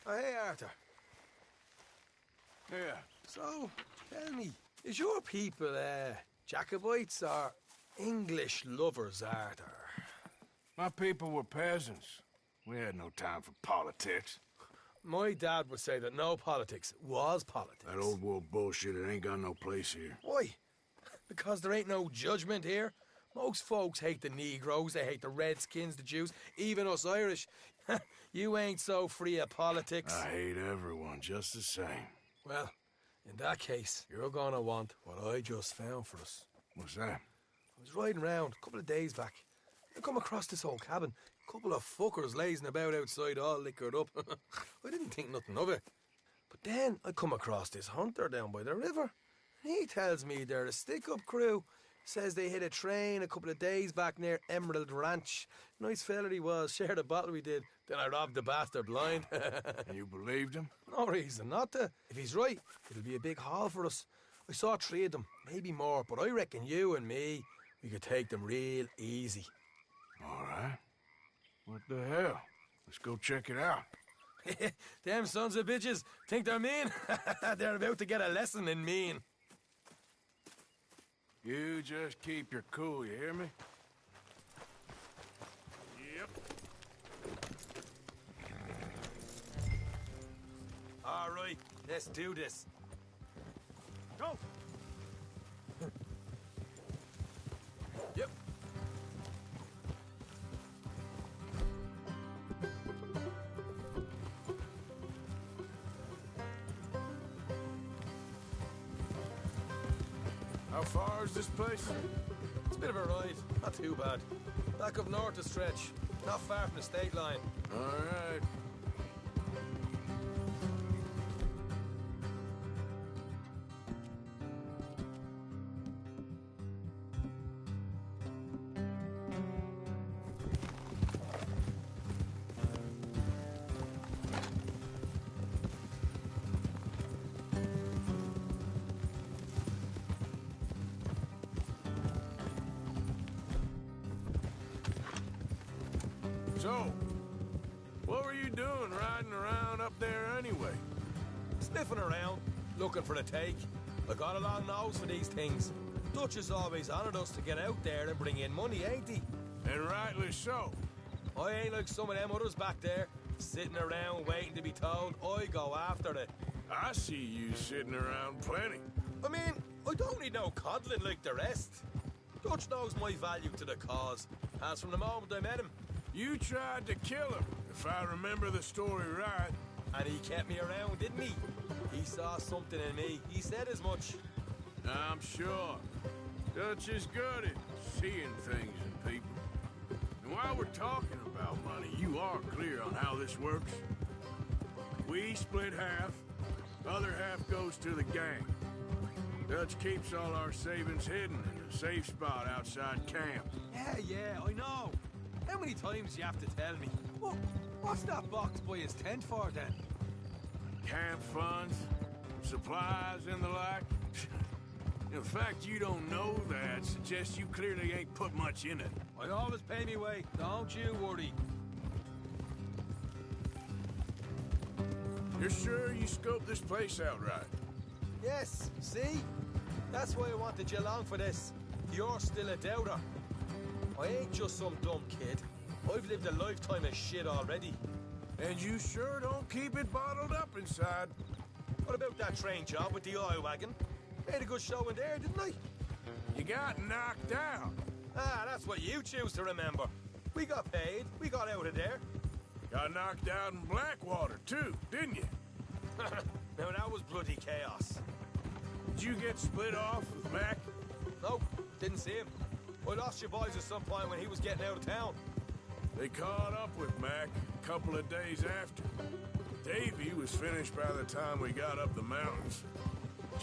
Oh, hey, Arthur. Yeah. So, tell me, is your people, Jacobites or English lovers, Arthur? My people were peasants. We had no time for politics. My dad would say that no politics was politics. That old world bullshit, it ain't got no place here. Why? Because there ain't no judgment here? Most folks hate the Negroes, they hate the Redskins, the Jews, even us Irish. You ain't so free of politics. I hate everyone just the same. Well, in that case, you're gonna want what I just found for us. What's that? I was riding around a couple of days back. I come across this old cabin. A couple of fuckers lazing about outside all liquored up. I didn't think nothing of it. But then I come across this hunter down by the river. He tells me they're a stick-up crew. Says they hit a train a couple of days back near Emerald Ranch. Nice fella he was, shared a bottle we did. Then I robbed the bastard blind. And you believed him? No reason not to. If he's right, it'll be a big haul for us. I saw 3 of them, maybe more, but I reckon you and me, we could take them real easy. All right. What the hell? Let's go check it out. Them sons of bitches think they're mean. They're about to get a lesson in mean. You just keep your cool, you hear me? Yep. All right, let's do this. Go! Yep. How far is this place? It's a bit of a ride, not too bad. Back up north a stretch, not far from the state line. All right. So, what were you doing riding around up there anyway? Sniffing around, looking for a take. I got a long nose for these things. Dutch has always honoured us to get out there and bring in money, ain't he? And rightly so. I ain't like some of them others back there, sitting around waiting to be told. I go after it. I see you sitting around plenty. I mean, I don't need no coddling like the rest. Dutch knows my value to the cause, as from the moment I met him. You tried to kill him, if I remember the story right. And he kept me around, didn't he? He saw something in me. He said as much. I'm sure. Dutch is good at seeing things in people. And while we're talking about money, you are clear on how this works. We split half, other half goes to the gang. Dutch keeps all our savings hidden in a safe spot outside camp. Yeah, I know. How many times do you have to tell me? What's that box by his tent for, then? Camp funds, supplies, and the like. The fact you don't know that suggests you clearly ain't put much in it. I always pay me way, don't you worry. You're sure you scoped this place out right? Yes, see? That's why I wanted you along for this. You're still a doubter. I ain't just some dumb kid. I've lived a lifetime of shit already. And you sure don't keep it bottled up inside. What about that train job with the oil wagon? Made a good show in there, didn't I? You got knocked out. Ah, that's what you choose to remember. We got paid. We got out of there. Got knocked out in Blackwater, too, didn't you? Now, that was bloody chaos. Did you get split off with Mac? Nope, didn't see him. I lost your boys at some point when he was getting out of town. They caught up with Mac a couple of days after. Davy was finished by the time we got up the mountains.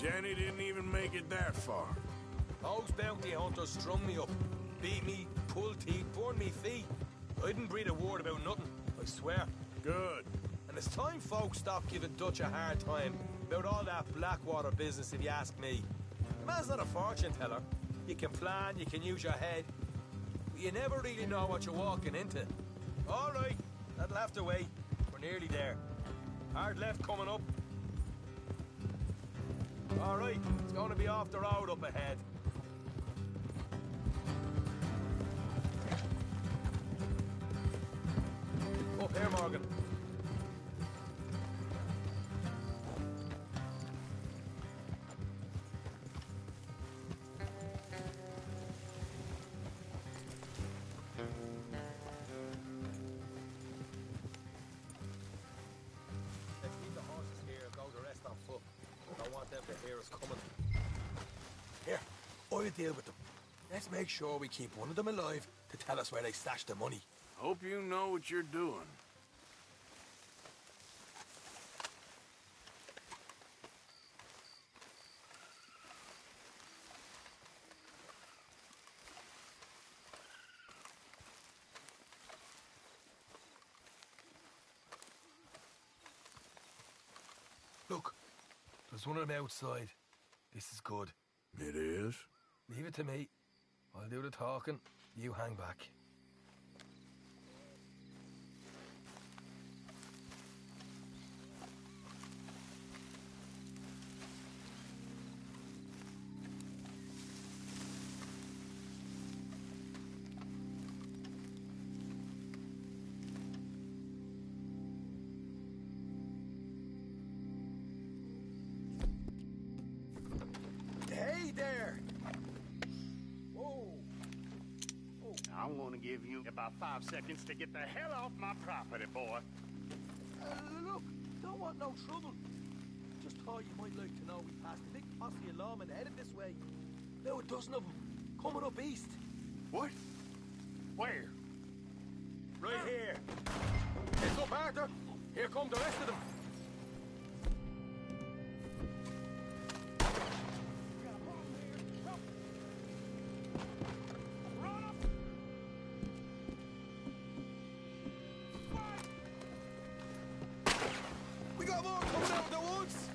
Jenny didn't even make it that far. Those bounty hunters strung me up, beat me, pulled teeth, burned me feet. I didn't breathe a word about nothing, I swear. Good. And it's time folks stopped giving Dutch a hard time about all that Blackwater business, if you ask me. The man's not a fortune teller. You can plan, you can use your head, but you never really know what you're walking into. All right, that'll have to wait. We're nearly there. Hard left coming up. All right, it's going to be off the road up ahead. Up here, Morgan. Let's leave the horses here and go the rest on foot. I don't want them to hear us coming. Here, I'll deal with them. Let's make sure we keep one of them alive to tell us where they stashed the money. Hope you know what you're doing. Look, there's one of them outside. This is good. It is? Leave it to me. I'll do the talking. You hang back. Hey there! Whoa! I'm gonna give you about 5 seconds to get the hell off my property, boy. Look, don't want no trouble. Just thought you might like to know we passed a big posse of lawmen headed this way. Now a dozen of them, coming up east. What? Where? Right here. Heads up, Arthur. Here come the rest of them. We got more coming out of the woods.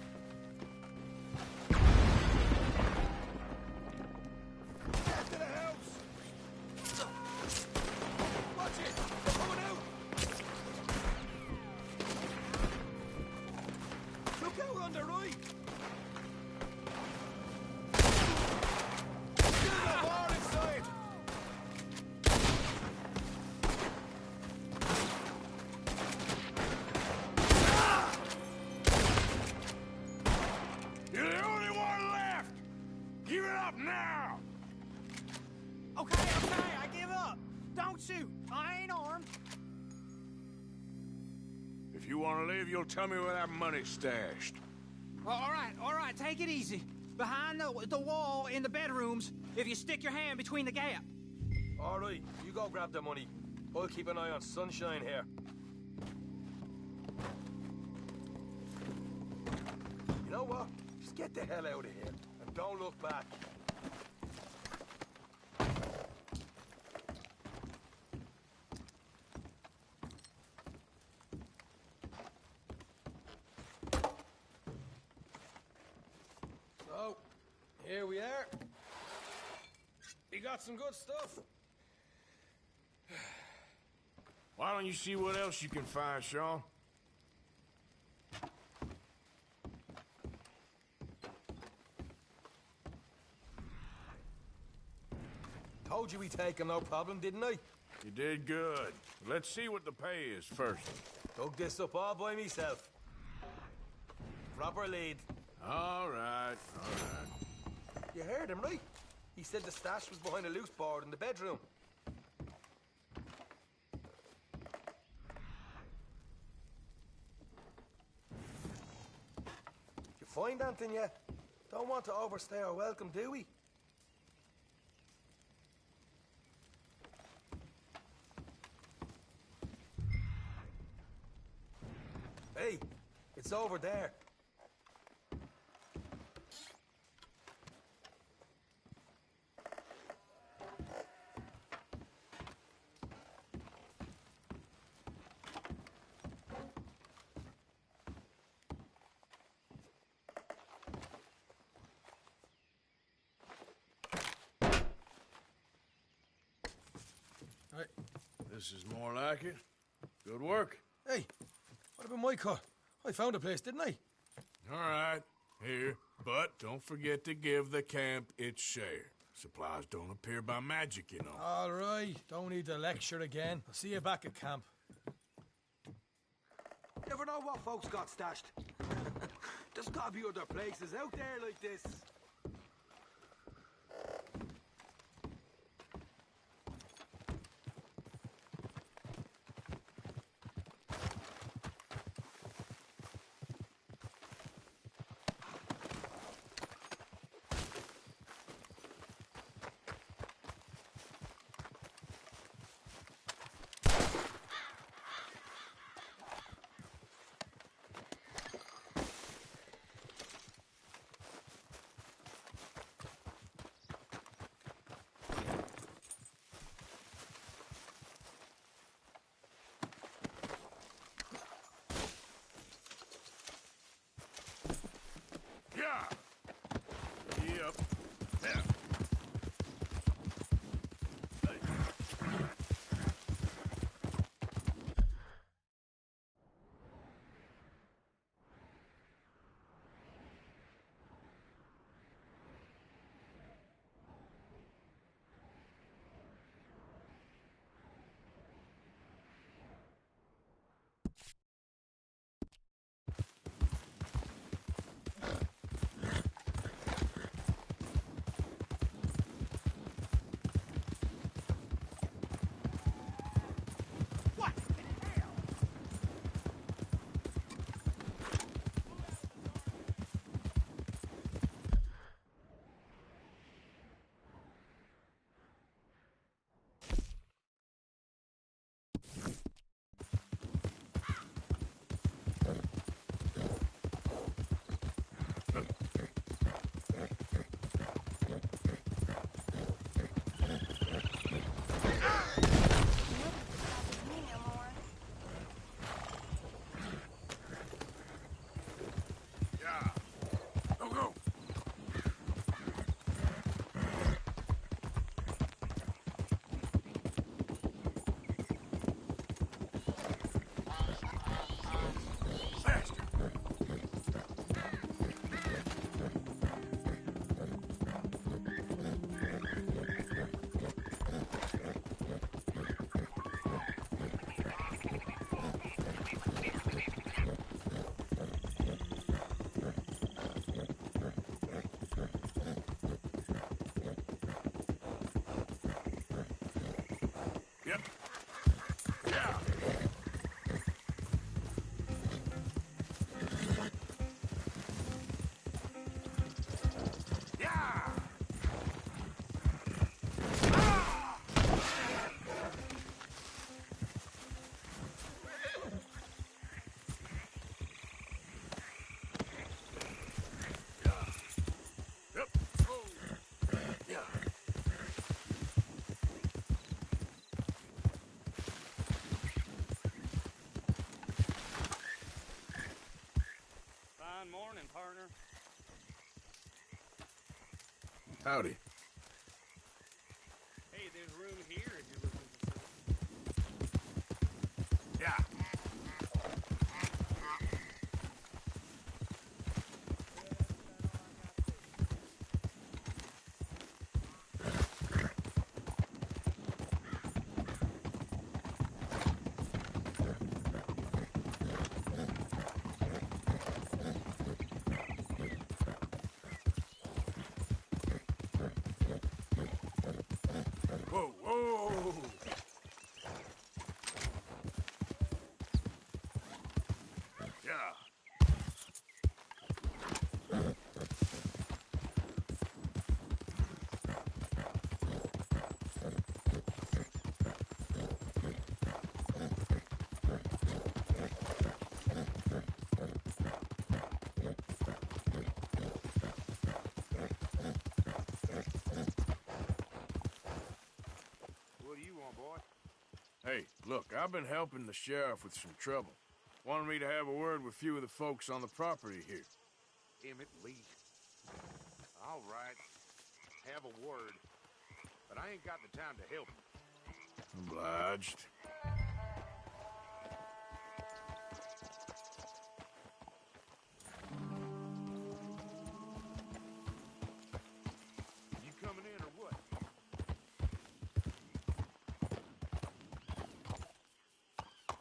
Get to the house. Watch it. They're coming out. Look out on the right. There's a war inside. You're the only one left! Give it up now! Okay, I give up. Don't shoot. I ain't armed. If you want to leave, you'll tell me where that money's stashed. All right, take it easy. Behind the wall in the bedrooms, if you stick your hand between the gap. All right, you go grab the money. I'll keep an eye on Sunshine here. You know what? Just get the hell out of here and don't look back. So, here we are. We got some good stuff. Why don't you see what else you can find, Sean? Told you we take him, no problem, didn't I? You did good. Let's see what the pay is first. Dug this up all by myself. Proper lead. All right. You heard him, right? He said the stash was behind a loose board in the bedroom. You find anything yet? Don't want to overstay our welcome, do we? Hey, it's over there. This is more like it. Good work. Hey, what about my cut? I found a place, didn't I? All right, here. But don't forget to give the camp its share. Supplies don't appear by magic, you know. All right, don't need to lecture again. I'll see you back at camp. Never know what folks got stashed. There's gotta be other places out there like this. Yeah. Yep. Yeah. Yep. Yeah. Yeah. Yep. Oh. Yeah. Fine morning, partner. Howdy. Hey, there's room here if you're looking for something. Yeah. Whoa, whoa! Yeah. What do you want, boy? Hey, look, I've been helping the sheriff with some trouble. Wanted me to have a word with a few of the folks on the property here. Emmett Lee. All right. Have a word. But I ain't got the time to help you. Obliged.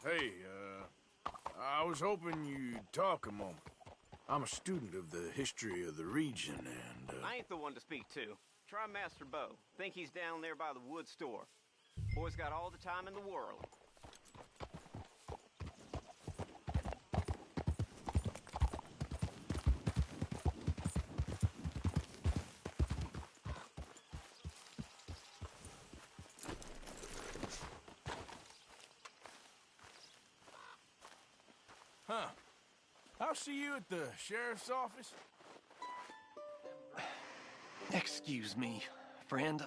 Hey, I was hoping you'd talk a moment. I'm a student of the history of the region, and, I ain't the one to speak to. Try Master Bo. Think he's down there by the wood store. Boy's got all the time in the world. Huh. I'll see you at the sheriff's office. Excuse me, friend.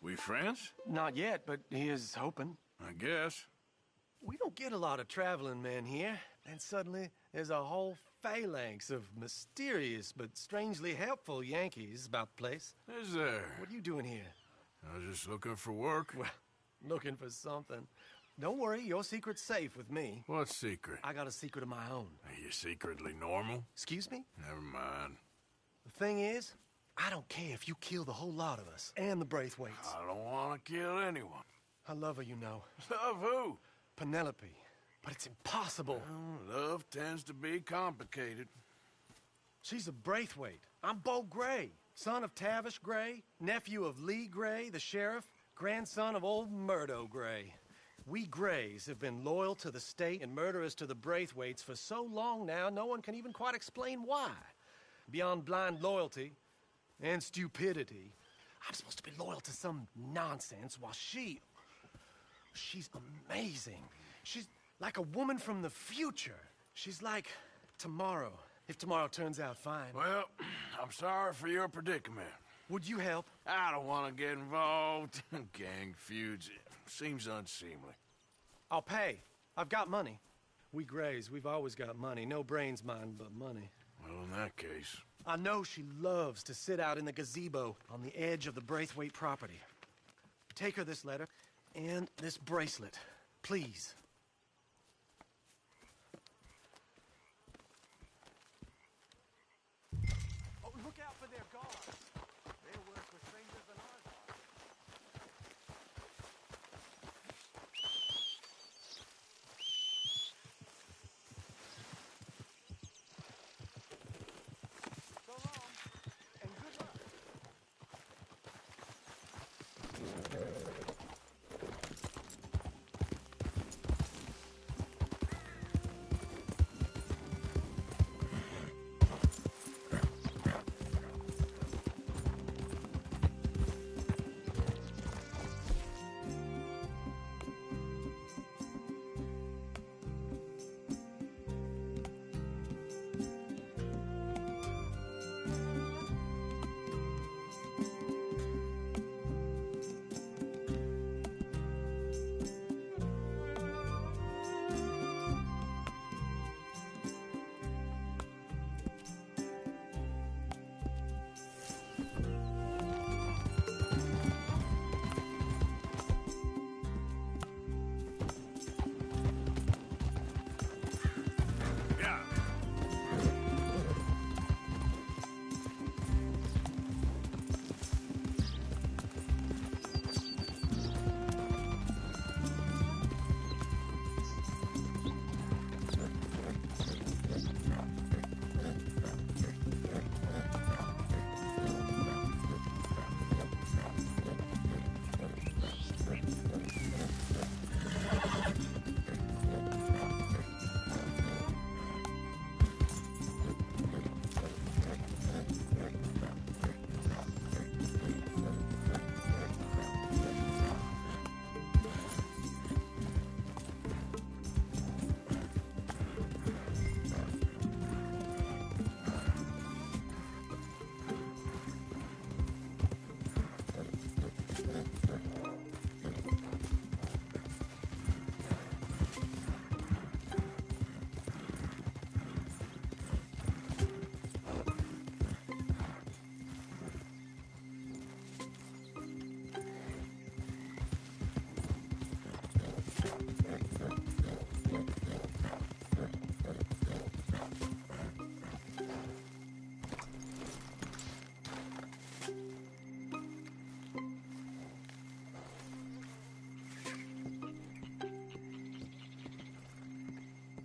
We friends? Not yet, but he is hoping. I guess. We don't get a lot of traveling men here, and suddenly there's a whole phalanx of mysterious but strangely helpful Yankees about the place. Is there? What are you doing here? I was just looking for work. Well, looking for something. Don't worry, your secret's safe with me. What secret? I got a secret of my own. Are you secretly normal? Excuse me? Never mind. The thing is, I don't care if you kill the whole lot of us and the Braithwaites. I don't want to kill anyone. I love her, you know. Love who? Penelope. But it's impossible. Well, love tends to be complicated. She's a Braithwaite. I'm Bo Gray, son of Tavish Gray, nephew of Lee Gray, the sheriff, grandson of old Murdo Gray. We Grays have been loyal to the state and murderers to the Braithwaites for so long now, no one can even quite explain why. Beyond blind loyalty and stupidity, I'm supposed to be loyal to some nonsense while she's amazing. She's like a woman from the future. She's like tomorrow, if tomorrow turns out fine. Well, I'm sorry for your predicament. Would you help? I don't want to get involved in gang feuds. Seems unseemly. I'll pay. I've got money. We Grays, we've always got money. No brains, mind, but money. Well, in that case... I know she loves to sit out in the gazebo on the edge of the Braithwaite property. Take her this letter and this bracelet, please. Oh, look out for their guards. Their work with strangers than ours are. So long, and good luck.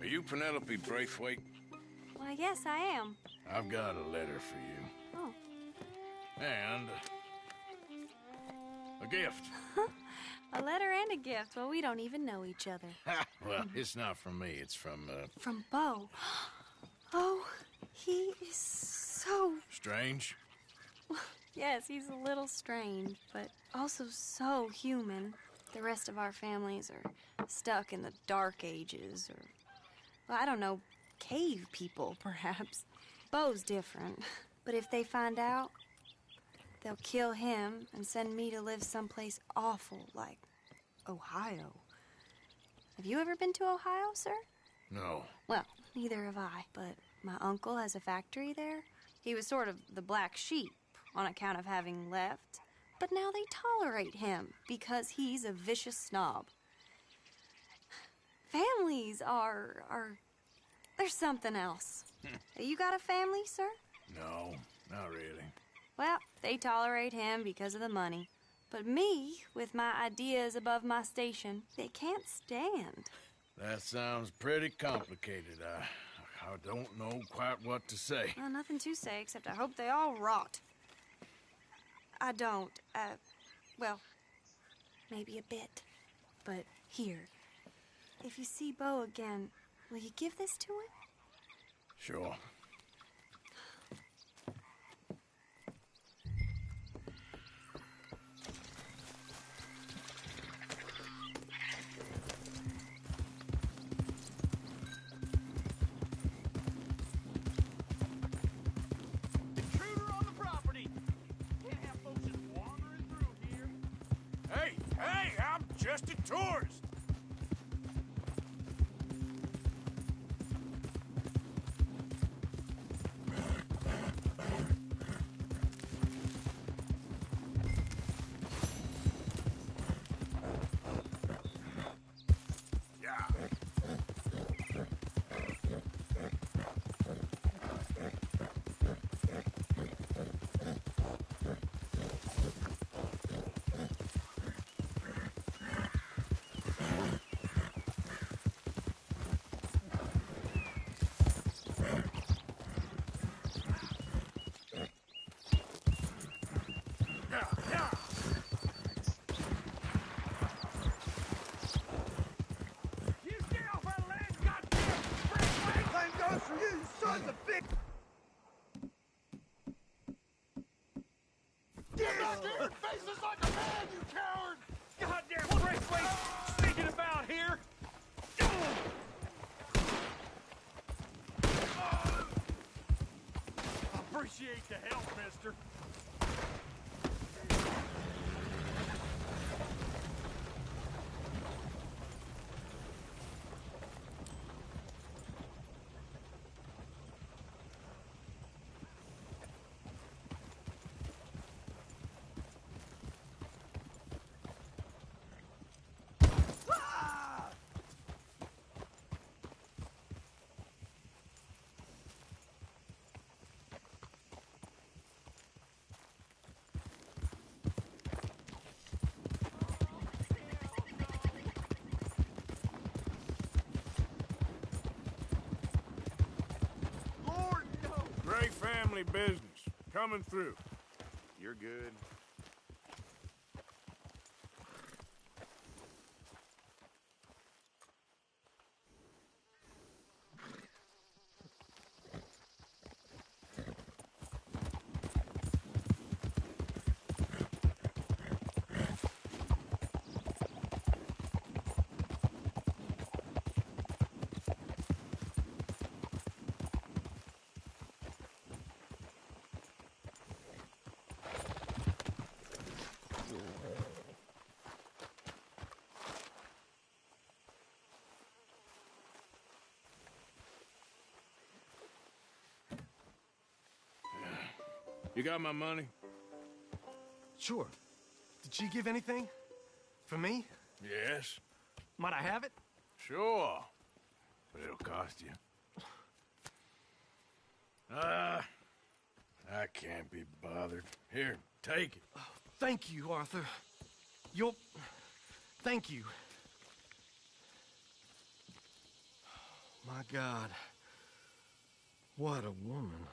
Are you Penelope Braithwaite? Why, yes, I am. I've got a letter for you. Oh. And a gift. A letter and a gift. Well, we don't even know each other. Well, it's not from me. It's from, From Bo. Oh, he is so... Strange? Yes, he's a little strange, but also so human. The rest of our families are stuck in the dark ages, or... Well, I don't know, cave people, perhaps. Bo's different. But if they find out, they'll kill him and send me to live someplace awful like Ohio. Have you ever been to Ohio, sir? No. Well, neither have I, but my uncle has a factory there. He was sort of the black sheep on account of having left, but now they tolerate him because he's a vicious snob. Families are there's something else. You got a family, sir? No, not really. Well, they tolerate him because of the money. But me, with my ideas above my station, they can't stand. That sounds pretty complicated. I don't know quite what to say. Well, nothing to say, except I hope they all rot. I don't, well, maybe a bit. But here, if you see Bo again, will you give this to him? Sure. Intruder on the property! Can't have folks just wandering through here. Hey, I'm just a tourist. You stay off our land, goddamn! Same goes for you, sons of bitch! Scared faces like a man, you coward! Goddamn Braithwaite sneaking about here! Appreciate the help, mister. Lord, no! Great family business. Coming through. You're good. You got my money? Sure. Did she give anything? For me? Yes. Might I have it? Sure. But it'll cost you. I can't be bothered. Here, take it. Thank you, Arthur. You'll... Thank you. My My God. What a woman.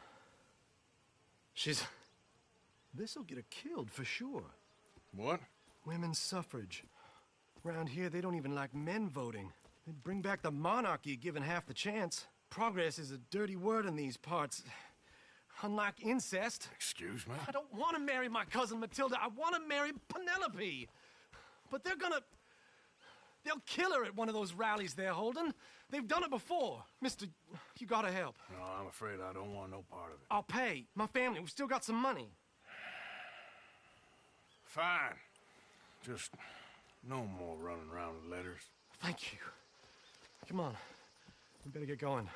This'll get her killed for sure. What? Women's suffrage. Around here, they don't even like men voting. They'd bring back the monarchy given half the chance. Progress is a dirty word in these parts. Unlike incest. Excuse me? I don't want to marry my cousin Matilda. I want to marry Penelope. But they'll kill her at one of those rallies they're holding. They've done it before. Mister, you gotta help. No, I'm afraid I don't want no part of it. I'll pay. My family, we've still got some money. Fine. Just no more running around with letters. Thank you. Come on. We better get going.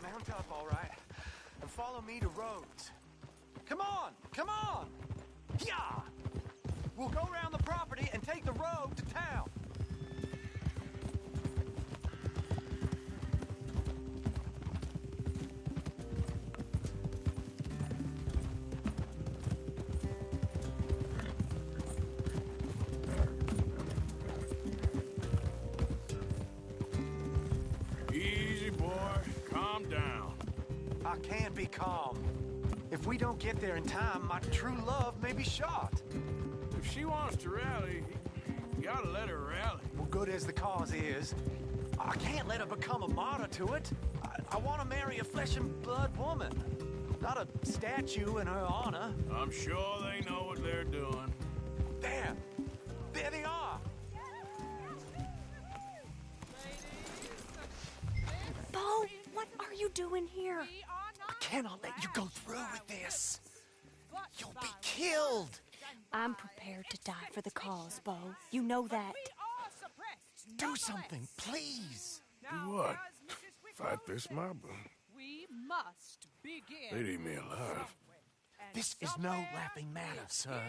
Mount up, all right, and follow me to Rhodes. Come on! Come on! Yeah! We'll go around the property and take the road to town. Easy, boy. Calm down. I can't be calm. If we don't get there in time, my true love may be shot. If she wants to rally, you gotta let her rally. Well, good as the cause is, I can't let her become a martyr to it. I want to marry a flesh and blood woman, not a statue in her honor. I'm sure they know what they're doing. There they are. Bo, what are you doing here? I cannot let you go through with this. You'll be killed. I'm prepared to die for the cause, Bo. You know that. Do something, please. Do what? Fight this mob? We must begin. They'd eat me alive. This is no laughing matter, sir.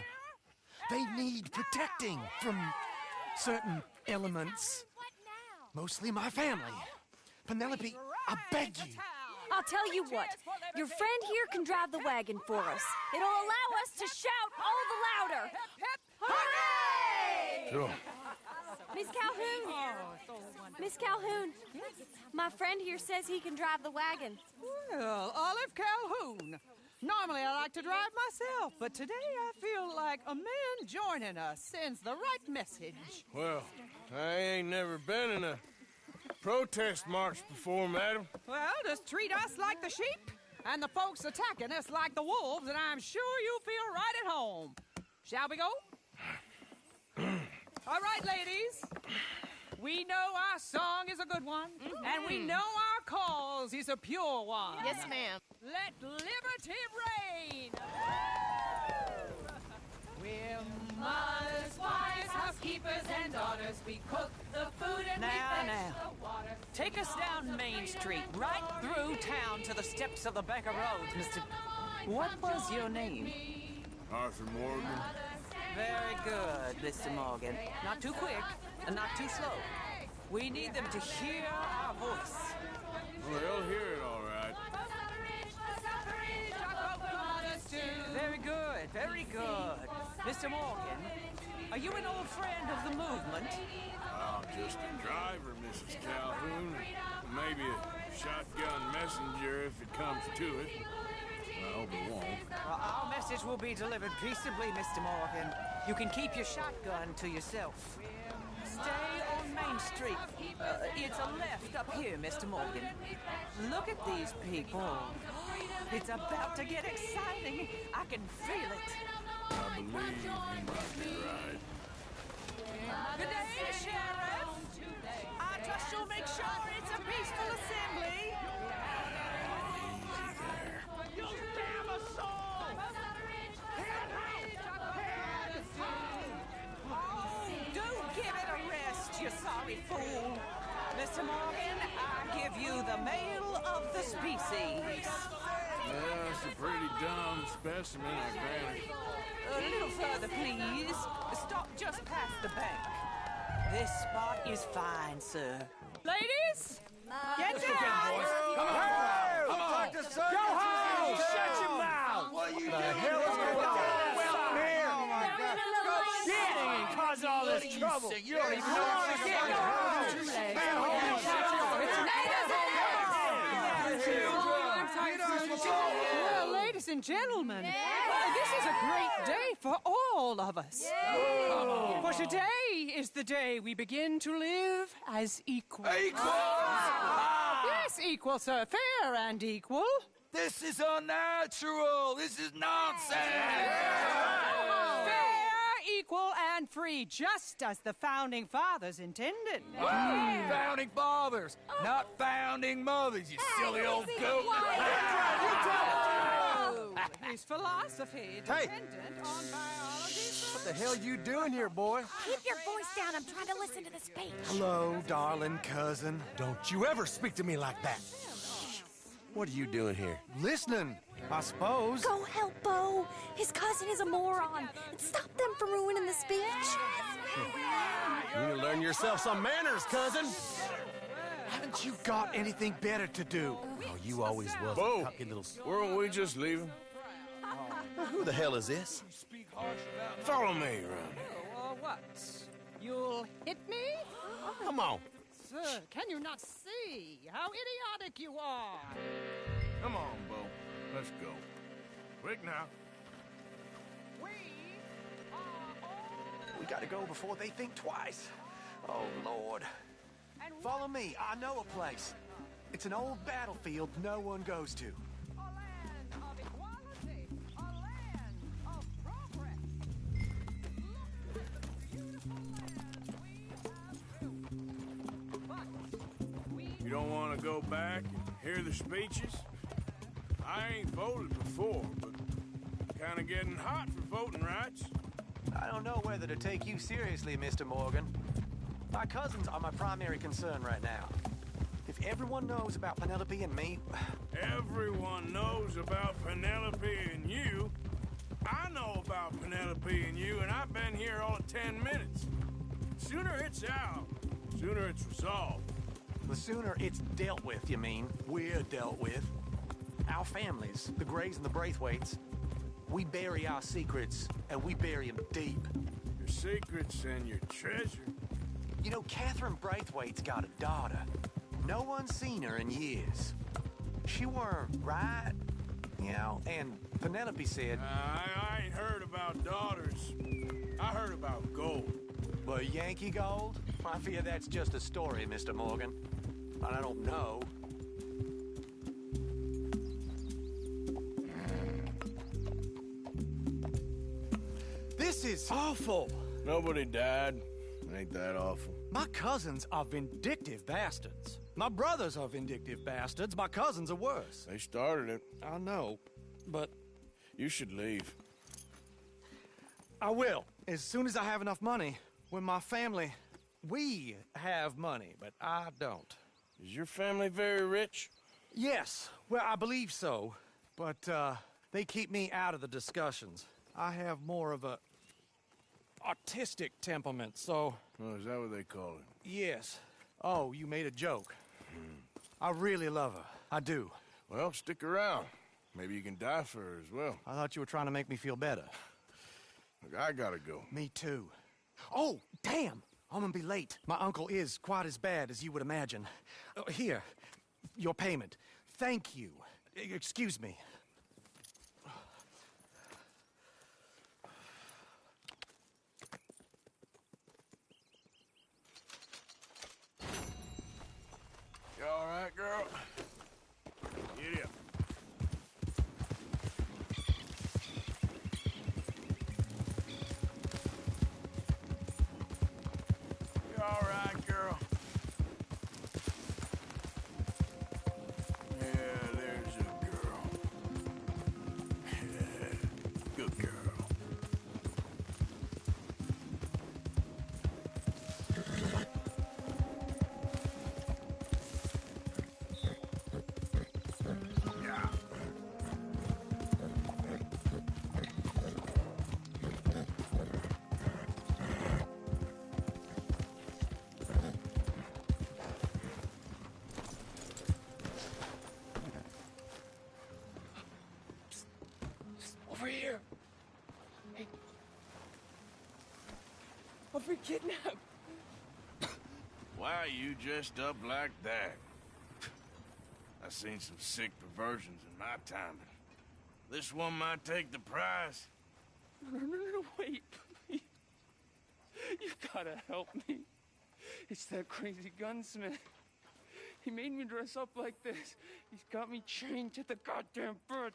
They need protecting from certain elements. Mostly my family. Penelope, I beg you. I'll tell you what. Your friend here can drive the wagon for us. It'll allow us to shout all the louder. Hooray! Sure. Miss Calhoun. Miss Calhoun. My friend here says he can drive the wagon. Well, Olive Calhoun. Normally I like to drive myself, but today I feel like a man joining us sends the right message. Well, I ain't never been in a protest march before, madam. Well, just treat us like the sheep, and the folks attacking us like the wolves, and I'm sure you'll feel right at home. Shall we go? All right, ladies. We know our song is a good one, and we know our cause is a pure one. Yes, ma'am. Let liberty reign! We're mothers, wives, housekeepers, and daughters. We cook the food and we fetch the water. Take us down Main Street, right through town to the steps of the Bank of Rhodes, Mr. What was your name? Arthur Morgan. Very good, Mr. Morgan. Not too quick and not too slow. We need them to hear our voice. Well, they'll hear it all right. Very good, very good. Mr. Morgan, are you an old friend of the movement? I'm just a driver, Mrs. Calhoun. Maybe a shotgun messenger if it comes to it. I hope it won't. Well, our message will be delivered peaceably, Mr. Morgan. You can keep your shotgun to yourself. Stay on Main Street. It's a left up here, Mr. Morgan. Look at these people. It's about to get exciting. I can feel it. I believe you might be right. Good day, Sheriff. I trust you'll make sure it's a peaceful assembly. You damn assault! Oh, do give it a rest, you sorry fool. Mr. Morgan, I give you the male of the species. That's a pretty dumb specimen, I grant it. A little further, please. Stop just past the bank. This spot is fine, sir. Ladies, get down! Come on! Come on! Go home! Shut your mouth! What are you doing? The hell is going on here? Oh, my God. trouble. You don't even know Well, ladies and gentlemen, this is a great day for all of us. For today is the day we begin to live as equals. Yes, equal, sir. Fair and equal. This is unnatural. This is nonsense. Fair, equal, and free, just as the Founding Fathers intended. Founding fathers, not founding mothers, you silly old goat. His philosophy dependent on biology. What the hell you doing here, boy? Keep your voice down. I'm trying to listen to the speech. Hello, darling cousin. Don't you ever speak to me like that. What are you doing here? Listening, I suppose. Go help Bo. His cousin is a moron. And stop them from ruining the speech. You need to learn yourself some manners, cousin. Haven't you got anything better to do? Oh, you always was Bo, a cocky little... weren't we just leaving? Who the hell is this? Follow me around here. What? You'll hit me? Come on. Sir, can you not see how idiotic you are? Come on, Bo. Let's go. Quick now. We gotta go before they think twice. Oh, Lord. Follow me. I know a place. It's an old battlefield no one goes to. A land of equality, a land of progress. Look at the beautiful land we have built. You don't want to go back and hear the speeches? I ain't voted before, but kind of getting hot for voting rights. I don't know whether to take you seriously, Mr. Morgan. My cousins are my primary concern right now. If everyone knows about Penelope and me... Everyone knows about Penelope and you. I know about Penelope and you, and I've been here all of 10 minutes. Sooner it's out, sooner it's resolved. The sooner it's dealt with, you mean, we're dealt with. Our families, the Grays and the Braithwaites, we bury our secrets, and we bury them deep. Your secrets and your treasure. You know, Catherine Braithwaite's got a daughter. No one's seen her in years. She weren't right, you know, and Penelope said... I ain't heard about daughters. I heard about gold. Well, Yankee gold? I fear that's just a story, Mr. Morgan. But I don't know. This is awful. Nobody died. Ain't that awful? My cousins are vindictive bastards. My brothers are vindictive bastards. My cousins are worse. They started it. I know, but... You should leave. I will, as soon as I have enough money. When my family... We have money, but I don't. Is your family very rich? Yes, well, I believe so. But, they keep me out of the discussions. I have more of a... artistic temperament, so... Oh, is that what they call it? Yes. Oh, you made a joke. I really love her. I do. Well, stick around. Maybe you can die for her as well. I thought you were trying to make me feel better. Look, I gotta go. Me too. Oh, damn! I'm gonna be late. My uncle is quite as bad as you would imagine. Here, your payment. Thank you. Excuse me. You all right, girl? Get up. You all right, girl? Yeah, there's a girl. we kidnapped. Why are you dressed up like that? I've seen some sick perversions in my time. This one might take the prize. No, wait, please. You gotta help me. It's that crazy gunsmith. He made me dress up like this. He's got me chained to the goddamn bed.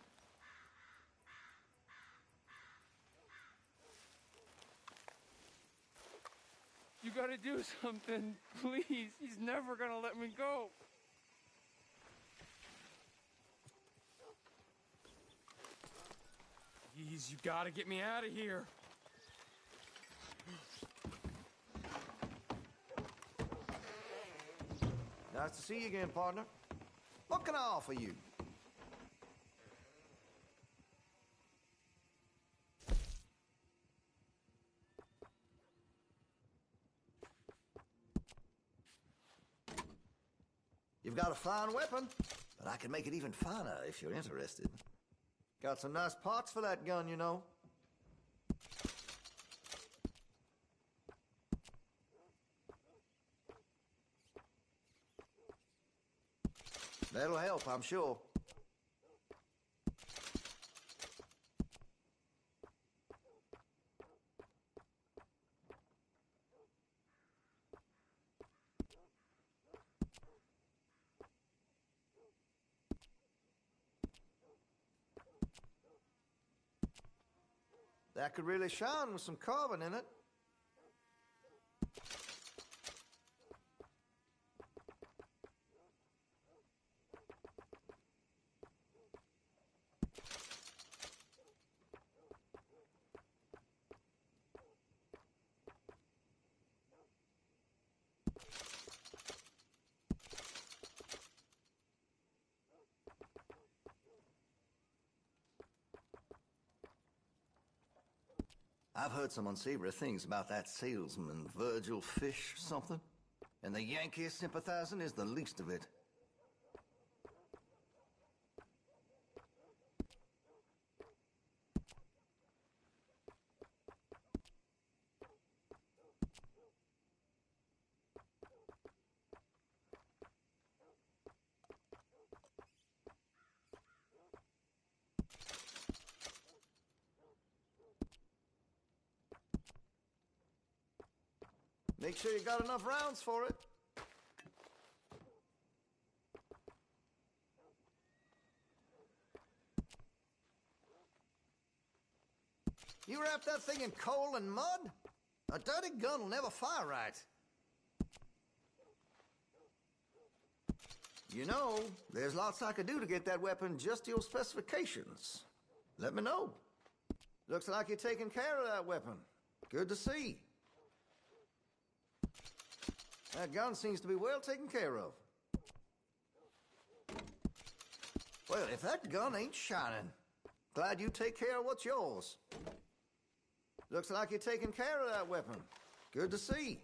You gotta do something, please. He's never gonna let me go. Please, you gotta get me out of here. Nice to see you again, partner. What can I offer you? You've got a fine weapon, but I can make it even finer if you're interested. Got some nice parts for that gun, you know. That'll help, I'm sure. That could really shine with some carbon in it. I've heard some unsavory things about that salesman, Virgil Fish or something. And the Yankee sympathizing is the least of it. Make sure you got enough rounds for it. You wrap that thing in coal and mud? A dirty gun will never fire right. You know, there's lots I could do to get that weapon just to your specifications. Let me know. Looks like you're taking care of that weapon. Good to see. That gun seems to be well taken care of. Well, if that gun ain't shining, glad you take care of what's yours. Looks like you're taking care of that weapon. Good to see.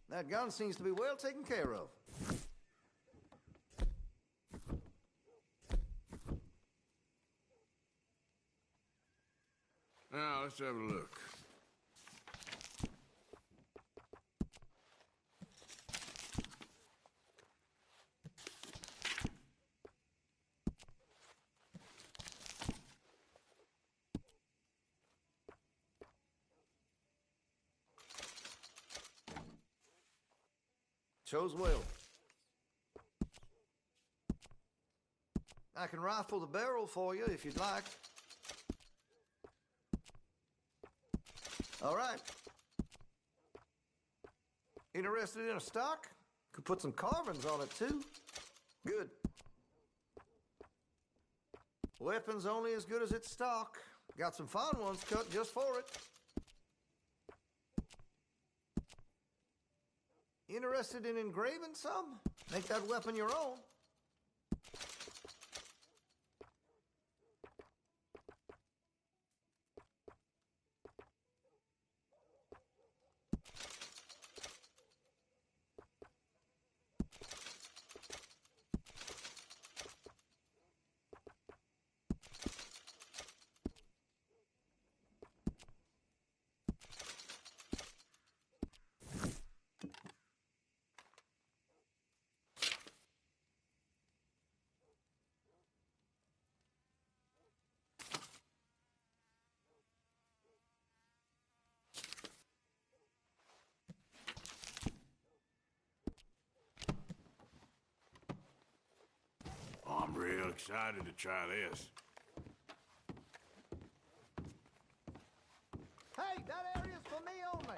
That gun seems to be well taken care of. Now, let's have a look. Chose well. I can rifle the barrel for you if you'd like. All right. Interested in a stock? Could put some carbons on it too. Good. Weapon's only as good as its stock. Got some fine ones cut just for it. Interested in engraving some? Make that weapon your own. excited to try this. Hey, that area's for me only.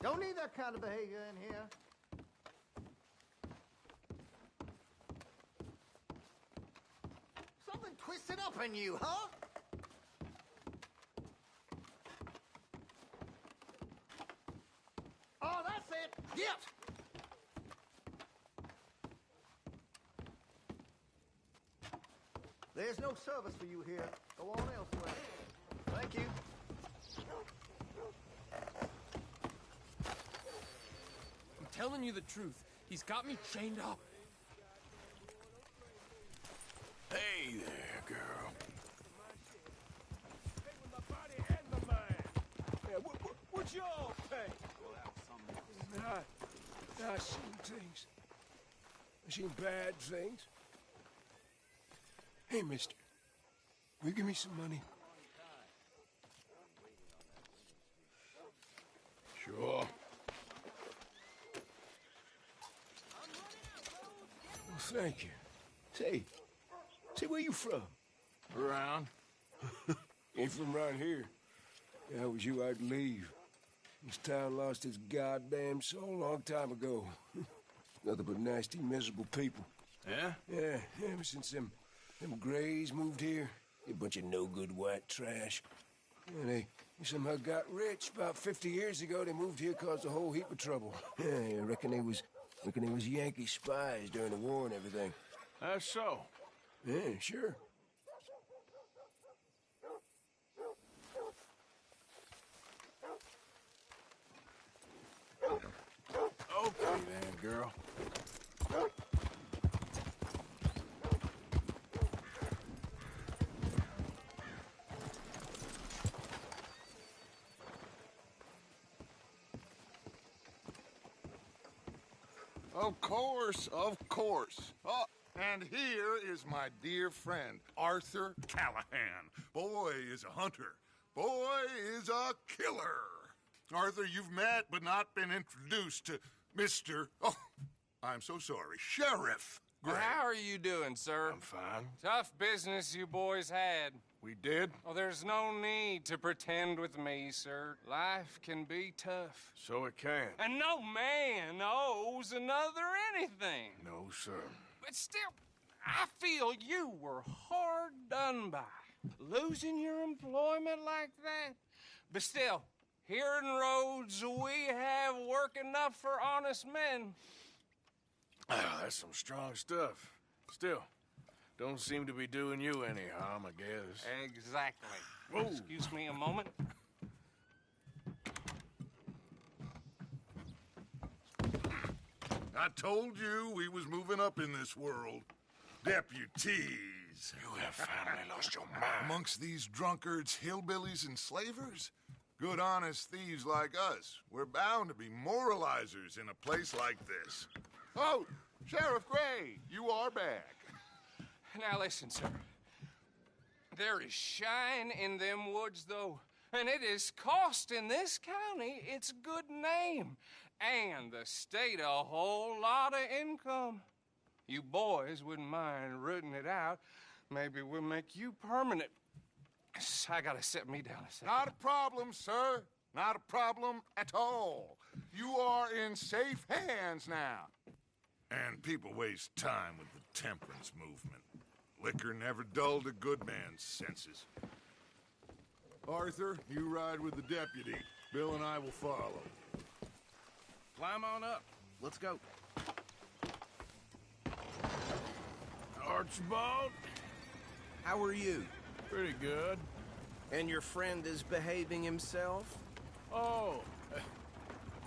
Don't need that kind of behavior in here. Something twisted up in you, huh? Oh, that's it. Get! There's no service for you here. Go on elsewhere. Thank you. I'm telling you the truth. He's got me chained up. Hey there, girl. Yeah, what's y'all pay? I seen things. I seen bad things. Hey, mister. Will you give me some money? Sure. Well, thank you. Say, where you from? Around. Ain't from around here. If I was you, I'd leave. This town lost its goddamn soul a long time ago. Nothing but nasty, miserable people. Yeah? Yeah, ever since them Grays moved here. A bunch of no-good white trash. Yeah, they somehow got rich. About 50 years ago, they moved here, caused a whole heap of trouble. Yeah, I reckon they was Yankee spies during the war and everything. That's so. Yeah, sure. Okay then, girl. Of course, of course. Oh, and here is my dear friend, Arthur Callahan. Boy is a hunter. Boy is a killer. Arthur, you've met but not been introduced to Mr. Oh, I'm so sorry, Sheriff Gray. How are you doing, sir? I'm fine. Tough business you boys had. We did? Oh, there's no need to pretend with me, sir. Life can be tough. So it can. And no man owes another anything. No, sir. But still, I feel you were hard done by. Losing your employment like that. But still, here in Rhodes, we have work enough for honest men. Ah, that's some strong stuff. Still, don't seem to be doing you any harm, I guess. Exactly. Whoa. Excuse me a moment. I told you we was moving up in this world. Deputies. You have finally lost your mind. Amongst these drunkards, hillbillies, and slavers? Good, honest thieves like us. We're bound to be moralizers in a place like this. Oh, Sheriff Gray, you are back. Now listen, sir. There is shine in them woods, though, and it is costing this county its good name and the state a whole lot of income. You boys wouldn't mind rooting it out. Maybe we'll make you permanent. I gotta sit me down a second. Not a problem, sir. Not a problem at all. You are in safe hands now. And people waste time with the temperance movement. Liquor never dulled a good man's senses. Arthur, you ride with the deputy. Bill and I will follow. Climb on up. Let's go. Archibald? How are you? Pretty good. And your friend is behaving himself? Oh,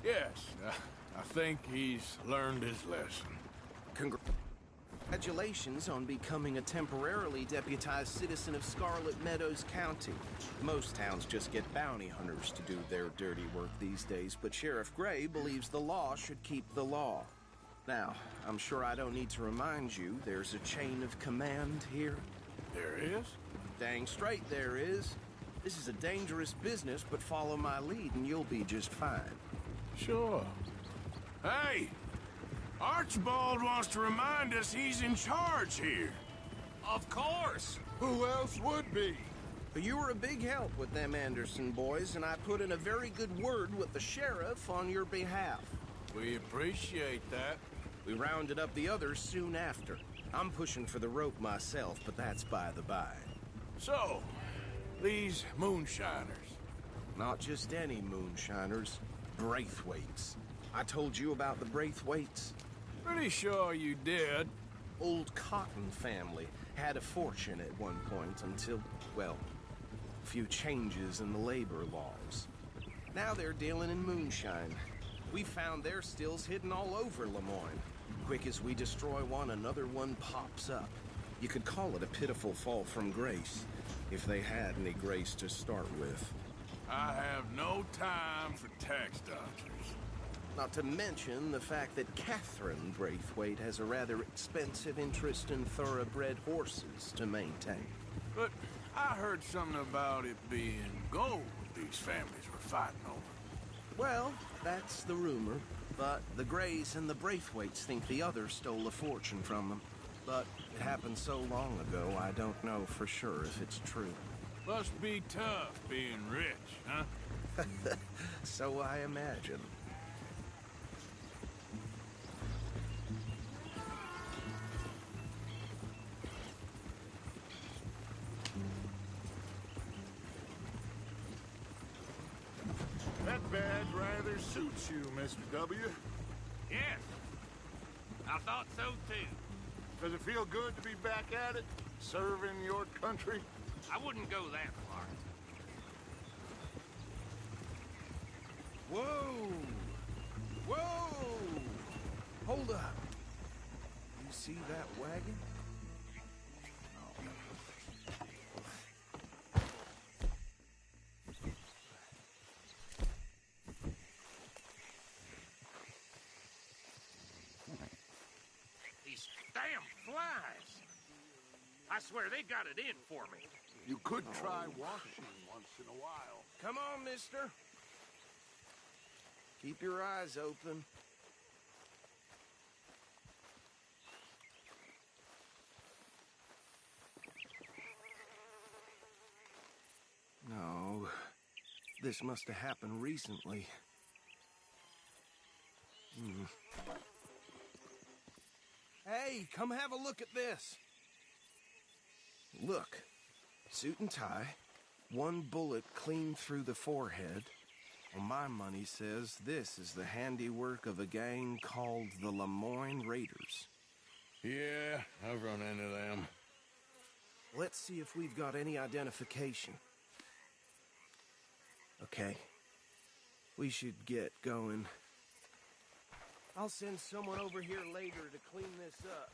yes. I think he's learned his lesson. Congratulations on becoming a temporarily deputized citizen of Scarlet Meadows County. Most towns just get bounty hunters to do their dirty work these days, but Sheriff Gray believes the law should keep the law. Now, I'm sure I don't need to remind you, there's a chain of command here. There is? Dang straight there is. This is a dangerous business, but follow my lead and you'll be just fine. Sure. Hey! Archibald wants to remind us he's in charge here. Of course. Who else would be? You were a big help with them Anderson boys, and I put in a very good word with the sheriff on your behalf. We appreciate that. We rounded up the others soon after. I'm pushing for the rope myself, but that's by the by. So, these moonshiners. Not just any moonshiners. Braithwaites. I told you about the Braithwaites? Pretty sure you did. Old Cotton family had a fortune at one point until, well, a few changes in the labor laws. Now they're dealing in moonshine. We found their stills hidden all over Lemoyne. Quick as we destroy one, another one pops up. You could call it a pitiful fall from grace, if they had any grace to start with. I have no time for tax dodgers. Not to mention the fact that Catherine Braithwaite has a rather expensive interest in thoroughbred horses to maintain. But I heard something about it being gold these families were fighting over. Well, that's the rumor. But the Greys and the Braithwaites think the others stole a fortune from them. But it happened so long ago, I don't know for sure if it's true. Must be tough being rich, huh? So I imagine. That badge rather suits you, Mr. W. Yes. I thought so, too. Does it feel good to be back at it? Serving your country? I wouldn't go that far. Whoa! Whoa! Hold up. You see that wagon? These damn flies. I swear they got it in for me. You could try washing once in a while. Come on, mister. Keep your eyes open. No. This must have happened recently. Hey, come have a look at this. Look. Suit and tie. One bullet clean through the forehead. Well, my money says this is the handiwork of a gang called the Lemoyne Raiders. Yeah, I've run into them. Let's see if we've got any identification. Okay. We should get going. I'll send someone over here later to clean this up.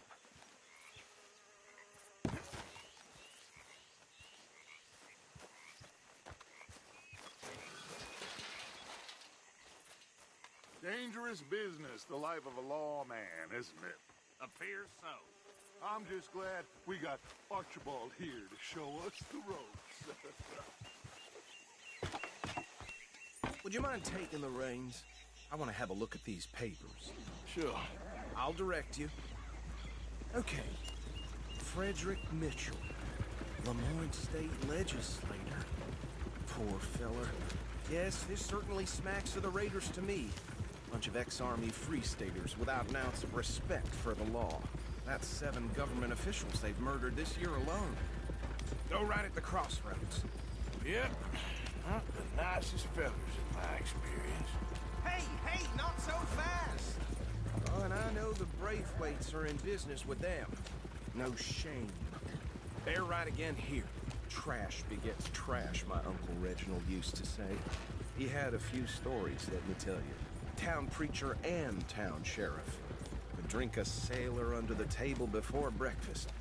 Dangerous business, the life of a lawman, isn't it? Appears so. I'm just glad we got Archibald here to show us the ropes. Would you mind taking the reins? I want to have a look at these papers. Sure. I'll direct you. Okay. Frederick Mitchell, Lemoyne State Legislator. Poor feller. Yes, this certainly smacks of the Raiders to me. Bunch of ex-Army Free Staters without an ounce of respect for the law. That's 7 government officials they've murdered this year alone. Go right at the crossroads. Yep. Not the nicest fellas in my experience. Hey, not so fast! Oh, and I know the Braithwaites are in business with them. No shame. They're right again here. Trash begets trash, my Uncle Reginald used to say. He had a few stories, let me tell you. Town preacher and town sheriff. Could drink a sailor under the table before breakfast.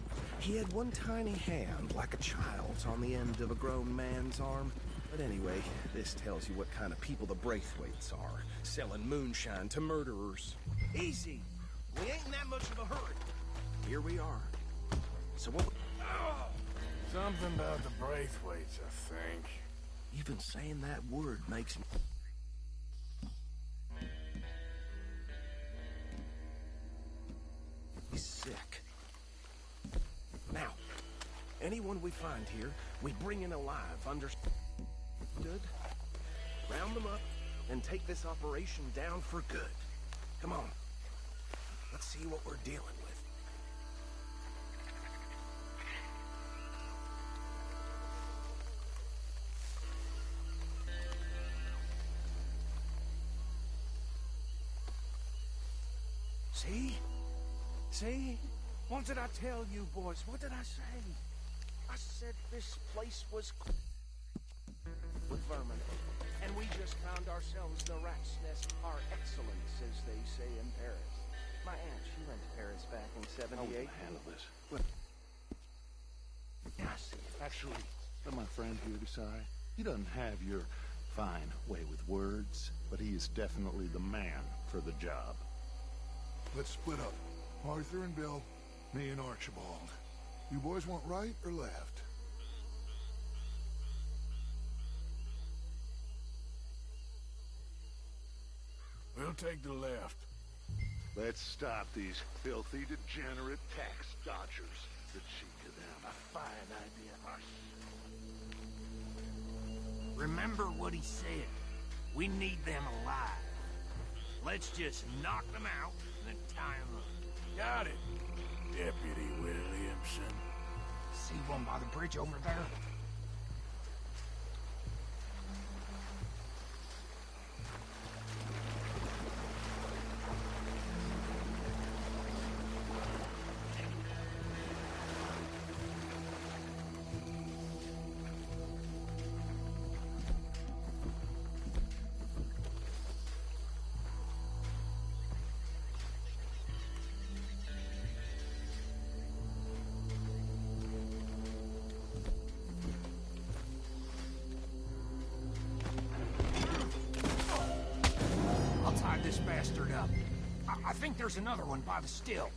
He had one tiny hand, like a child's, on the end of a grown man's arm. But anyway, this tells you what kind of people the Braithwaites are. Selling moonshine to murderers. Easy! We ain't in that much of a hurry. Here we are. So what... Oh! Something about the Braithwaites, I think. Even saying that word makes me... sick. Now, anyone we find here, we bring in alive, understood? Round them up, and take this operation down for good. Come on. Let's see what we're dealing with. See? See? What did I tell you, boys? What did I say? I said this place was with vermin. And we just found ourselves the rat's nest par excellence, as they say in Paris. My aunt, she went to Paris back in '78. How will you handle this? Well, Yeah, I see it. actually, let my friend here decide. He doesn't have your fine way with words, but he is definitely the man for the job. Let's split up. Arthur and Bill, me and Archibald. You boys want right or left? We'll take the left. Let's stop these filthy, degenerate tax dodgers. The cheek of them. A fine idea, Arthur. Remember what he said. We need them alive. Let's just knock them out and then tie them up. Got it, Deputy Williamson. See one by the bridge over there? I'll tie this bastard up. I think there's another one by the still.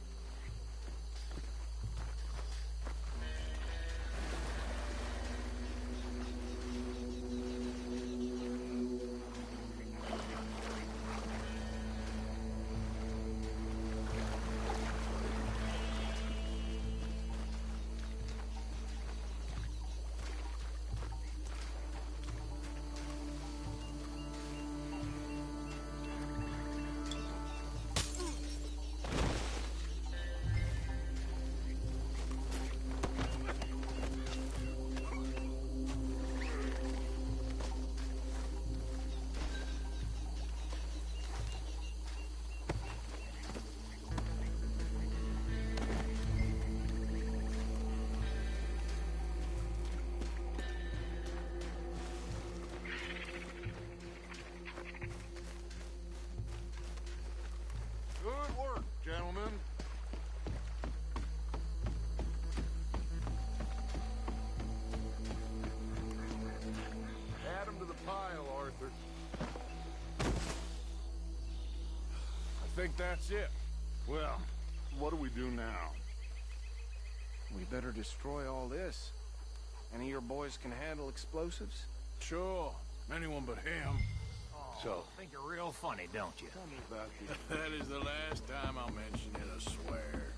Good work, gentlemen. Add them to the pile, Arthur. I think that's it. Well, what do we do now? We better destroy all this. Any of your boys can handle explosives? Sure. Anyone but him. So, Think you're real funny, don't you? tell me about the... That is the last time I'll mention it, I swear.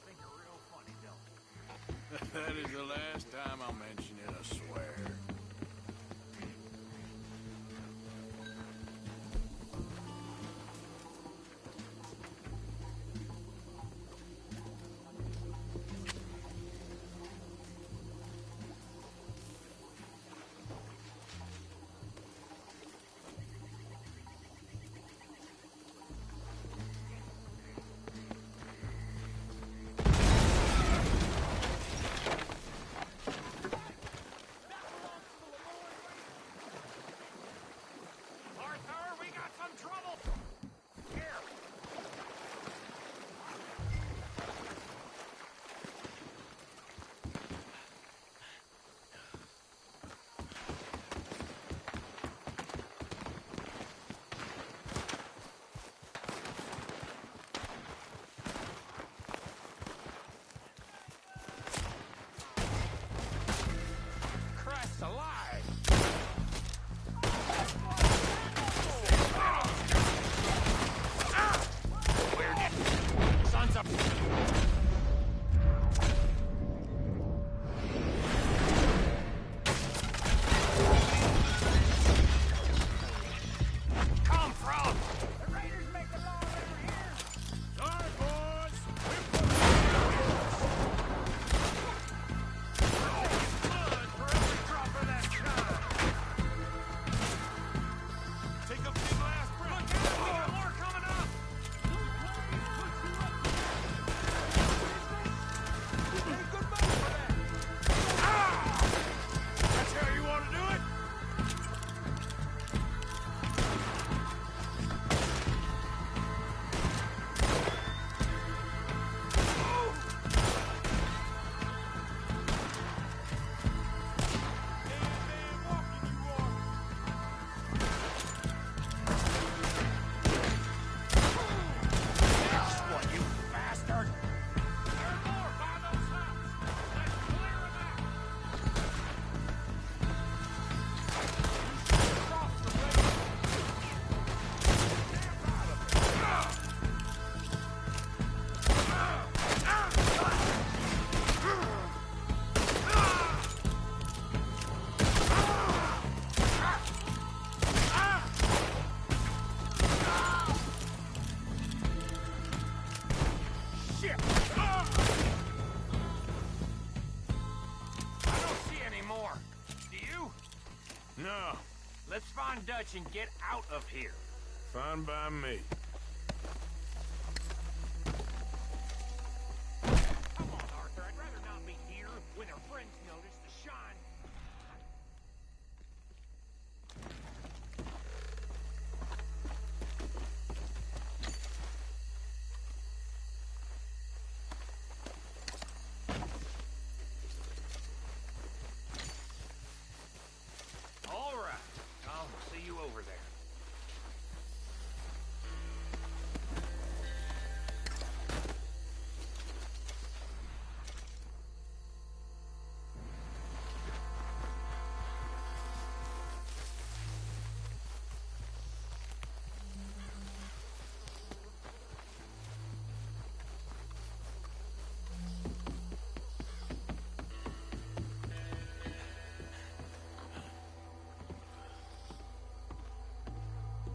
Think you're real funny, don't you? That is the last time I'll mention it, I swear. Let's find Dutch and get out of here. Fine by me. Come on, Arthur. I'd rather not be here when our friends notice the shine. All right. I'll see you over there.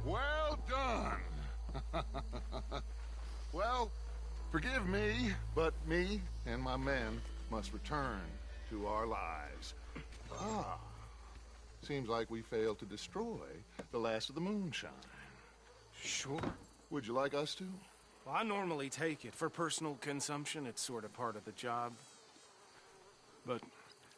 Well done. Well, forgive me, but me and my men must return to our lives. Ah, seems like we failed to destroy the last of the moonshine. Sure. Would you like us to? Well, I normally take it. For personal consumption, it's sort of part of the job. But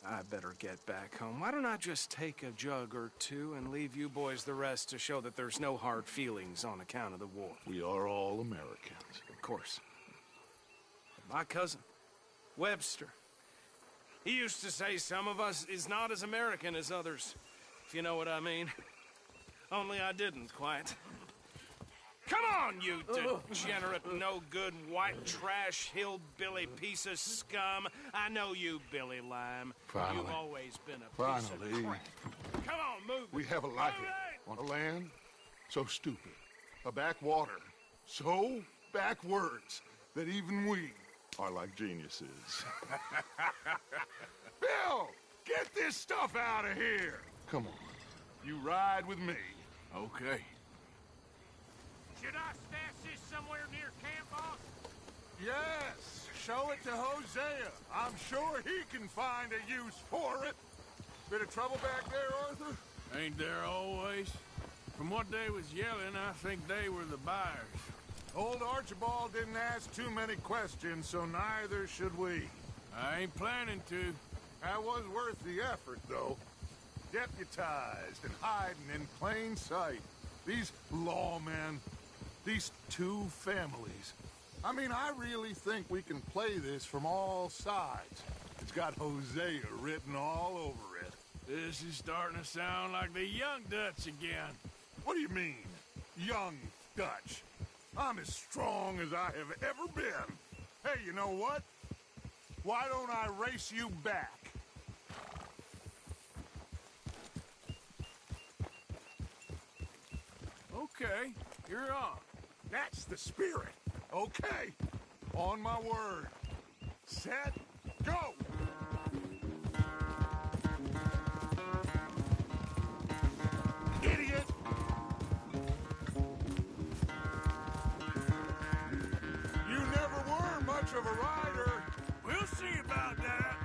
I better get back home. Why don't I just take a jug or two and leave you boys the rest to show that there's no hard feelings on account of the war? We are all Americans. Of course. My cousin, Webster, he used to say some of us is not as American as others, if you know what I mean. Only I didn't quite. Come on, you degenerate, no-good, white trash, hillbilly piece of scum. I know you, Billy Lime. Finally. You've always been a piece of crap. Come on, move it. We have a life on a land so stupid, a backwater so backwards that even we are like geniuses. Bill, get this stuff out of here. Come on, you ride with me. Okay. Should I stash this somewhere near camp, boss? Yes, show it to Hosea. I'm sure he can find a use for it. Bit of trouble back there, Arthur? Ain't there always? From what they was yelling, I think they were the buyers. Old Archibald didn't ask too many questions, so neither should we. I ain't planning to. That was worth the effort, though. Deputized and hiding in plain sight. These lawmen, these two families. I mean, I really think we can play this from all sides. It's got Hosea written all over it. This is starting to sound like the young Dutch again. What do you mean, young Dutch? I'm as strong as I have ever been. Hey, you know what? Why don't I race you back? Okay, you're on. That's the spirit. Okay, on my word. Set, go! Idiot! You never were much of a rider. We'll see about that.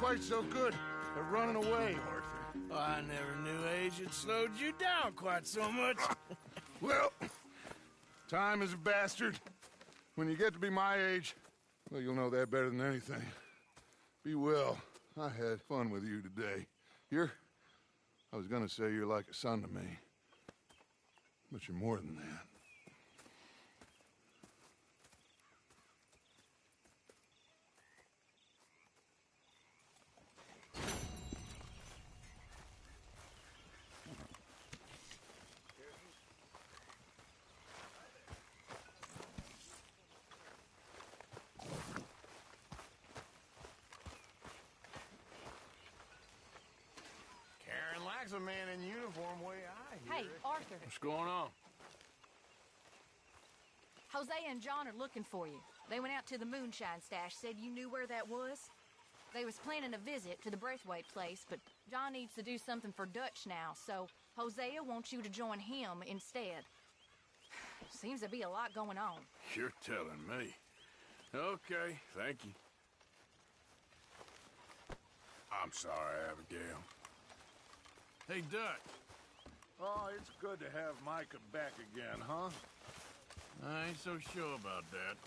quite so good at running away, Arthur. I never knew age had slowed you down quite so much. Well, time is a bastard. When you get to be my age, well, you'll know that better than anything. Be well. I had fun with you today. I was gonna say you're like a son to me. But you're more than that. Likes a man in uniform way I hear Hey, Arthur. What's going on? Hosea and John are looking for you. They went out to the moonshine stash, said you knew where that was. They was planning a visit to the Braithwaite place, but John needs to do something for Dutch now, so Hosea wants you to join him instead. Seems to be a lot going on. You're telling me. Okay, thank you. I'm sorry, Abigail. Hey, Dutch. Oh, it's good to have Micah back again, huh? I ain't so sure about that.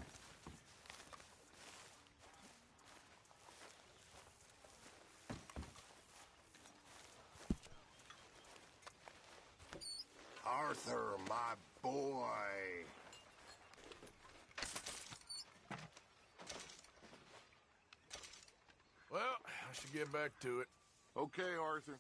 Arthur, my boy. Well, I should get back to it. Okay, Arthur.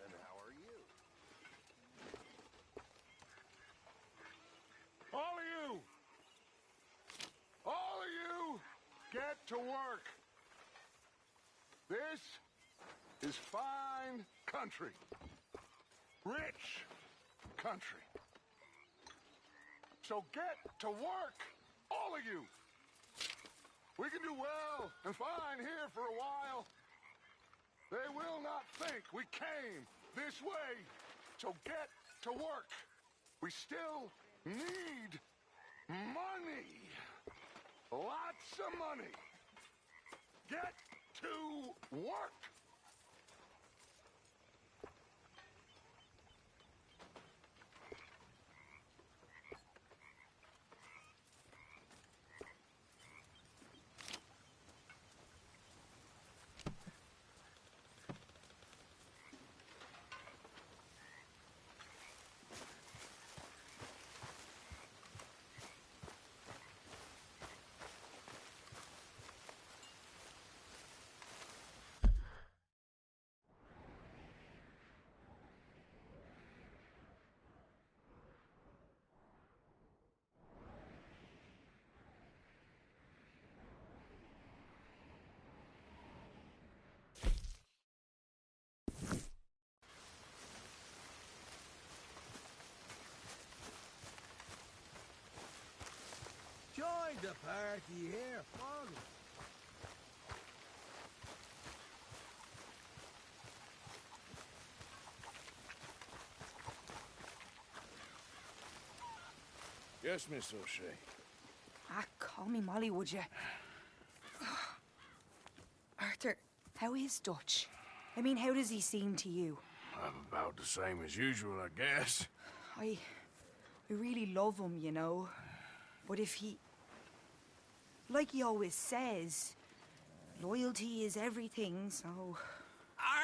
And how are you? All of you, get to work. This is fine country. Rich country. So get to work, all of you. We can do well and fine here for a while. They will not think we came this way. So get to work. We still need money. Lots of money. Get to work. Join the party here, Foggy. Yes, Miss O'Shea. Ah, call me Molly, would you? Arthur, how is Dutch? I mean, how does he seem to you? I'm about the same as usual, I guess. I really love him, you know. But if he... Like he always says, loyalty is everything, so...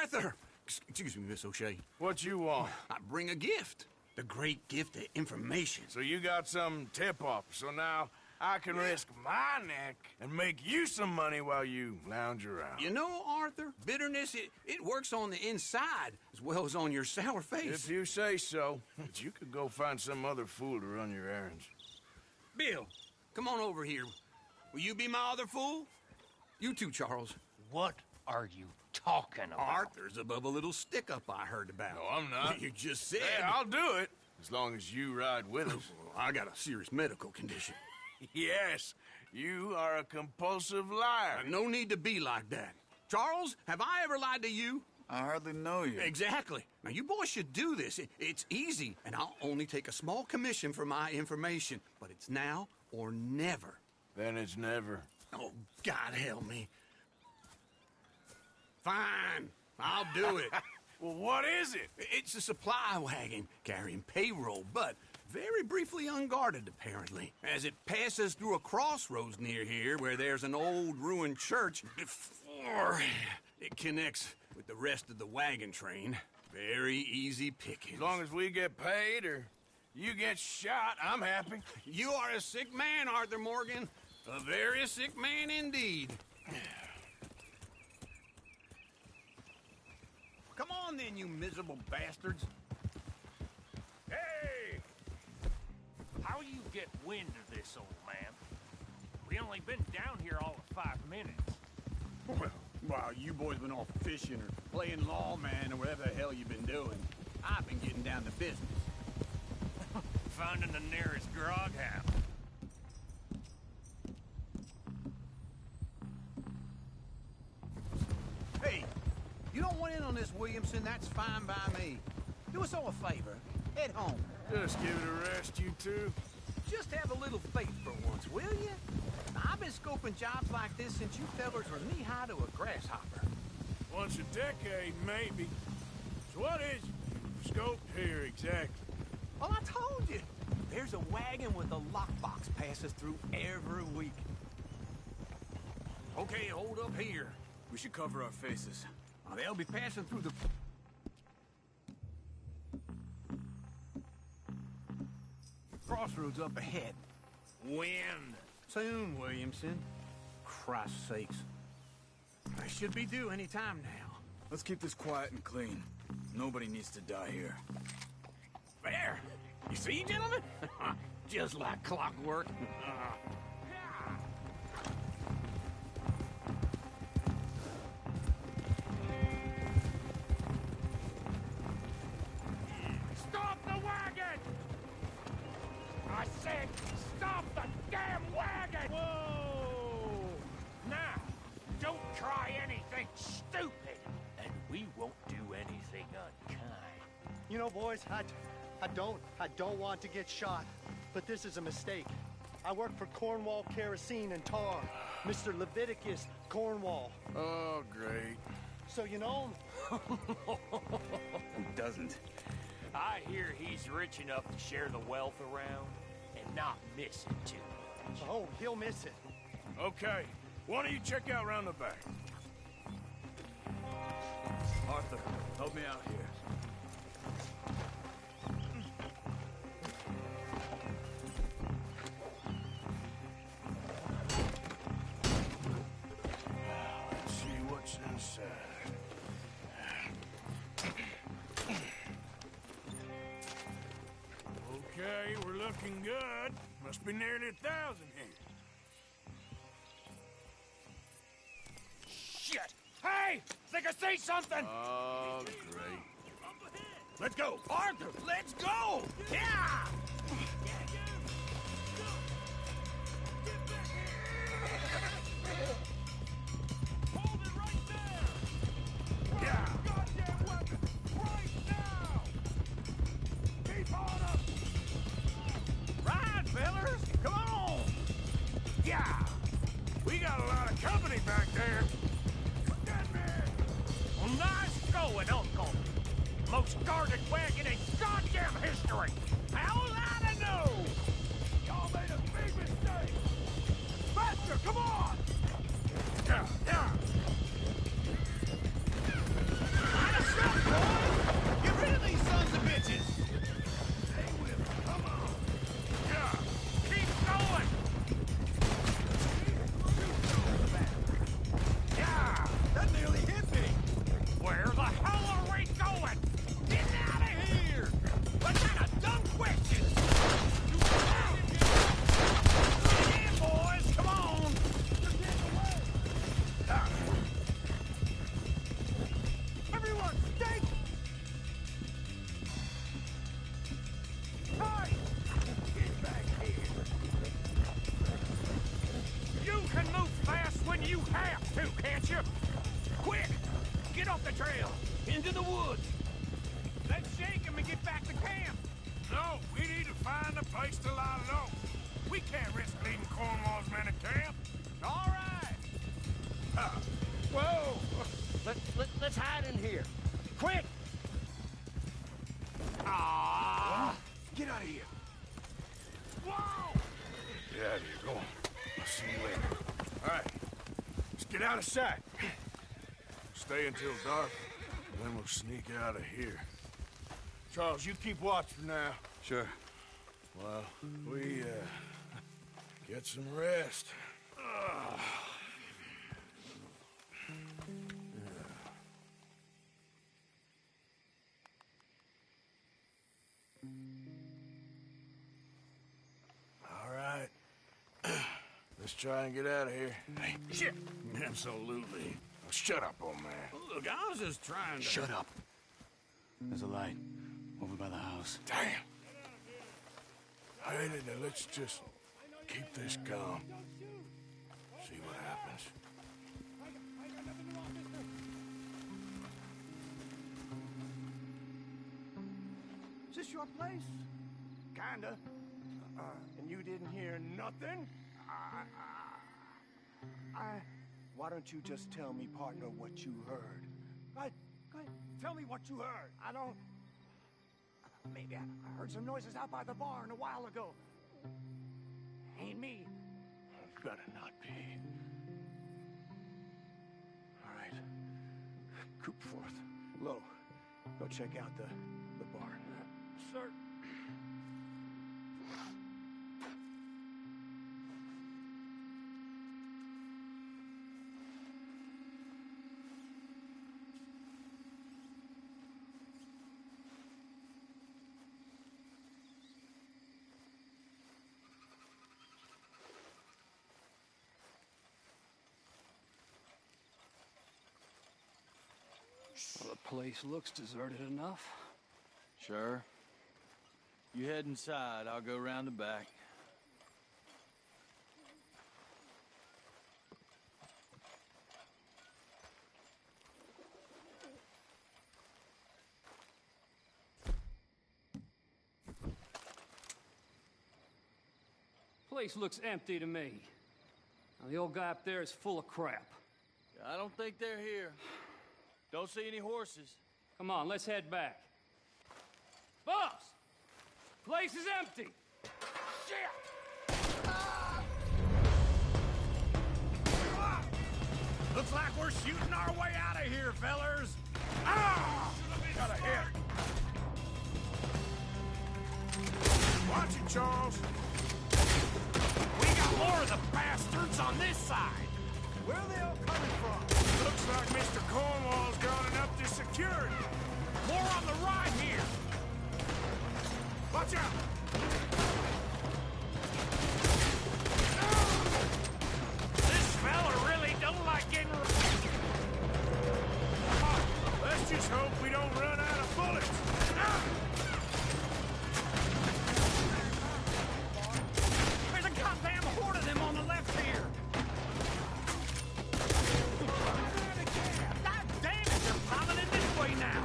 Arthur! Excuse me, Miss O'Shea. What you want? I bring a gift. The great gift of information. So you got some tip-off, so now I can risk my neck and make you some money while you lounge around. You know, Arthur, bitterness, it works on the inside as well as on your sour face. If you say so. But you could go find some other fool to run your errands. Bill, come on over here. Will you be my other fool? You too, Charles. What are you talking about? Arthur's above a little stick-up I heard about. No, I'm not. You just said... Hey, I'll do it, as long as you ride with us. I got a serious medical condition. Yes, you are a compulsive liar. No need to be like that. Charles, have I ever lied to you? I hardly know you. Exactly. Now, you boys should do this. It's easy, and I'll only take a small commission for my information. But it's now or never. Then it's never. Oh, God help me. Fine. I'll do it. Well, what is it? It's a supply wagon carrying payroll, but very briefly unguarded, apparently. As it passes through a crossroads near here where there's an old ruined church before it connects with the rest of the wagon train. Very easy pickings. As long as we get paid or you get shot, I'm happy. You are a sick man, Arthur Morgan. A very sick man indeed. Come on then, you miserable bastards. Hey! How you get wind of this, old man? We only been down here all of 5 minutes. Well, while you boys been off fishing or playing lawman or whatever the hell you've been doing, I've been getting down to business. Finding the nearest grog house. Hey, you don't want in on this, Williamson, that's fine by me. Do us all a favor. Head home. Just give it a rest, you two. Just have a little faith for once, will you? I've been scoping jobs like this since you fellers were knee-high to a grasshopper. Once a decade, maybe. So what is it? Scoped here, exactly. Well, I told you. There's a wagon with a lockbox passes through every week. Okay, hold up here. We should cover our faces. They'll be passing through the... crossroads up ahead. When? Soon, Williamson. Christ's sakes. I should be due any time now. Let's keep this quiet and clean. Nobody needs to die here. There! You see, gentlemen? Just like clockwork. Stop the wagon! I said, stop the damn wagon! Whoa! Now, don't try anything stupid, and we won't do anything unkind. You know, boys, I don't want to get shot, but this is a mistake. I work for Cornwall Kerosene and Tar, Mr. Leviticus Cornwall. Oh, great. So you know him? Who doesn't? I hear he's rich enough to share the wealth around and not miss it too much. Oh, he'll miss it. Okay, why don't you check out round the back? Arthur, help me out here. Let's see what's inside. Okay, we're looking good. Must be nearly 1,000 here. Shit! Hey! Think I see something! Oh, great. Let's go! Arthur, let's go! Yeah! Hold it right there! Yeah! Goddamn weapon! Right now! Keep on up! Ride, fellers! Come on! Yeah! We got a lot of company back there. Well, nice going, Uncle. Most guarded wagon in goddamn history. How'll I know? Y'all made a big mistake. Faster, come on! Yeah, yeah. Line us up, boys! Get rid of these sons of bitches! They will. Come on. Yeah. Keep going! Yeah! That nearly hit me! Where the hell are we going? Get out of here! What kind of dumb questions? Get in, boys! Come on! Everyone, stay! Hey! Get back here. You can move fast when you have to, can't you? Quick! Get off the trail! Into the woods! Let's shake him and get back to camp! No, we need to find a place to lie low. We can't risk leaving Cornwall's men at camp. All right! Whoa! Let's hide in here. Quick! Get out of here. Whoa! Get out of here, go on. I'll see you later. All right, let's get out of sight. Stay until dark, then we'll sneak out of here. Charles, you keep watch for now. Sure. Well, we, get some rest. All right. Let's try and get out of here. Hey, shit! Absolutely. Oh, shut up, old man. Look, I was just trying to... Shut up. There's a light over by the house. Damn. Hey, now let's just keep this calm. See what happens. Is this your place? Kinda. And you didn't hear nothing? Why don't you just tell me, partner, what you heard? Go ahead. Tell me what you heard. I don't... Maybe I heard some noises out by the barn a while ago. Ain't me. Better not be. All right. Coop forth. Low. Go check out the barn. Sir. Well, the place looks deserted enough. Sure. You head inside, I'll go round the back. Place looks empty to me. Now, the old guy up there is full of crap. I don't think they're here. Don't see any horses. Come on, let's head back. Boss! Place is empty! Shit! Looks like we're shooting our way out of here, fellers. Got a hit. Watch it, Charles. We got more of the bastards on this side. Where are they all coming from? Looks like Mr. Cornwall's gone and upped his security. More on the right here. Watch out! This fella really don't like getting... Let's just hope we don't run out of bullets. There's a goddamn horde of them on the left here. God damn it, they're piling in this way now.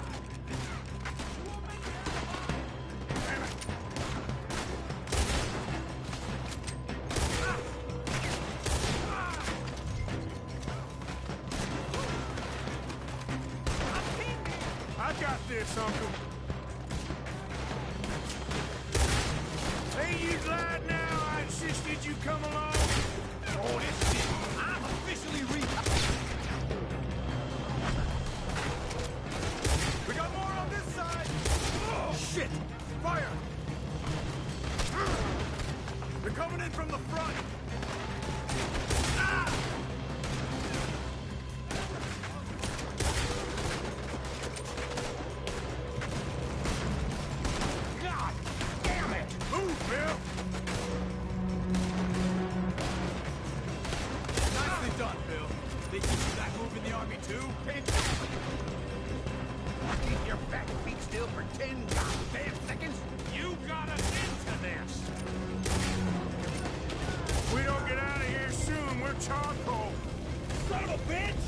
I got this, Uncle. Ain't you glad now I insisted you come along? Oh, this shit. I'm officially We got more on this side! Oh, shit! Fire! They're coming in from the front! God damn it! Move, Bill! Nicely done, Bill. Think you see that move in the army, too? Keep your fat feet still for 10 goddamn seconds. You got us into this. If we don't get out of here soon, we're charcoal. Son of a bitch!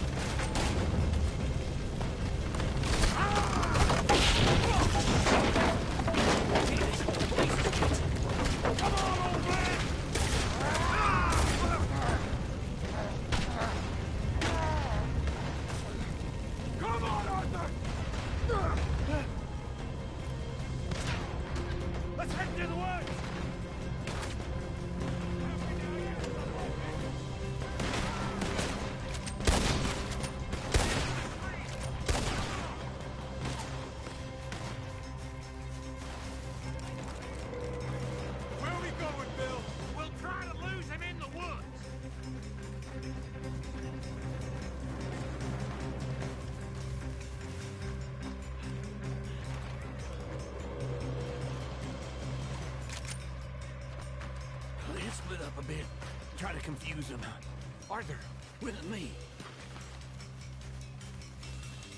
bit. Try to confuse them. Arthur, with me.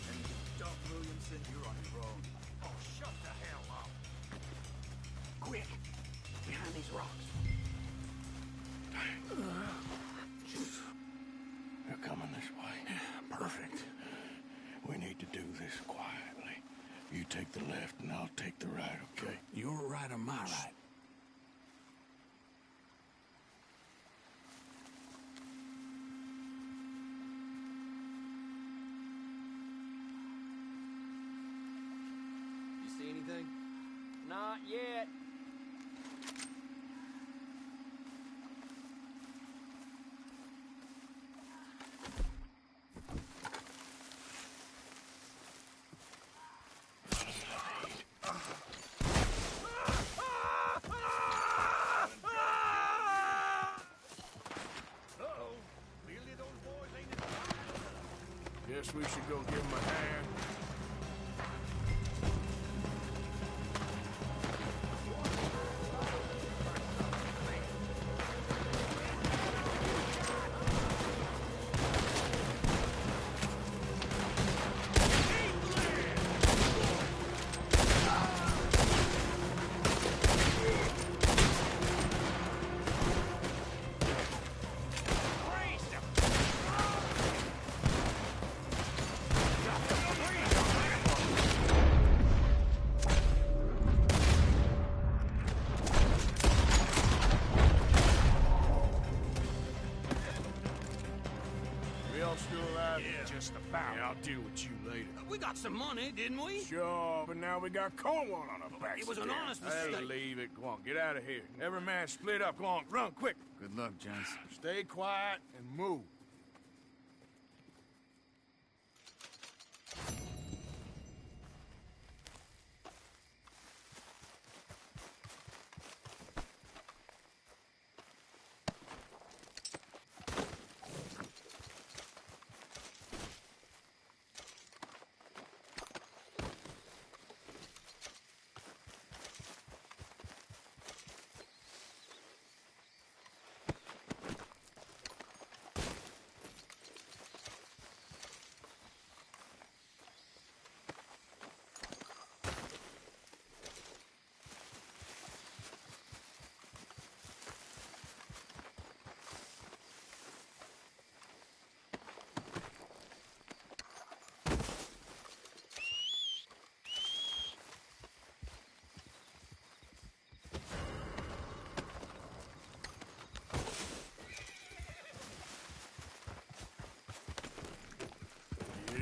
And Doc Williamson, you're on your own. Oh, shut the hell up. Quick! Behind these rocks. They're coming this way. Perfect. We need to do this quietly. You take the left and I'll take the right, okay? Your right or my right? You see anything? Not yet. Guess we should go give him a hand. Still alive? Yeah, just about. Yeah, I'll deal with you later. We got some money, didn't we? Sure, but now we got corn on our backs. It was an honest I'll mistake. leave it. Go on, get out of here. Every man split up. Go on, run, quick. Good luck, gents. Stay quiet and move.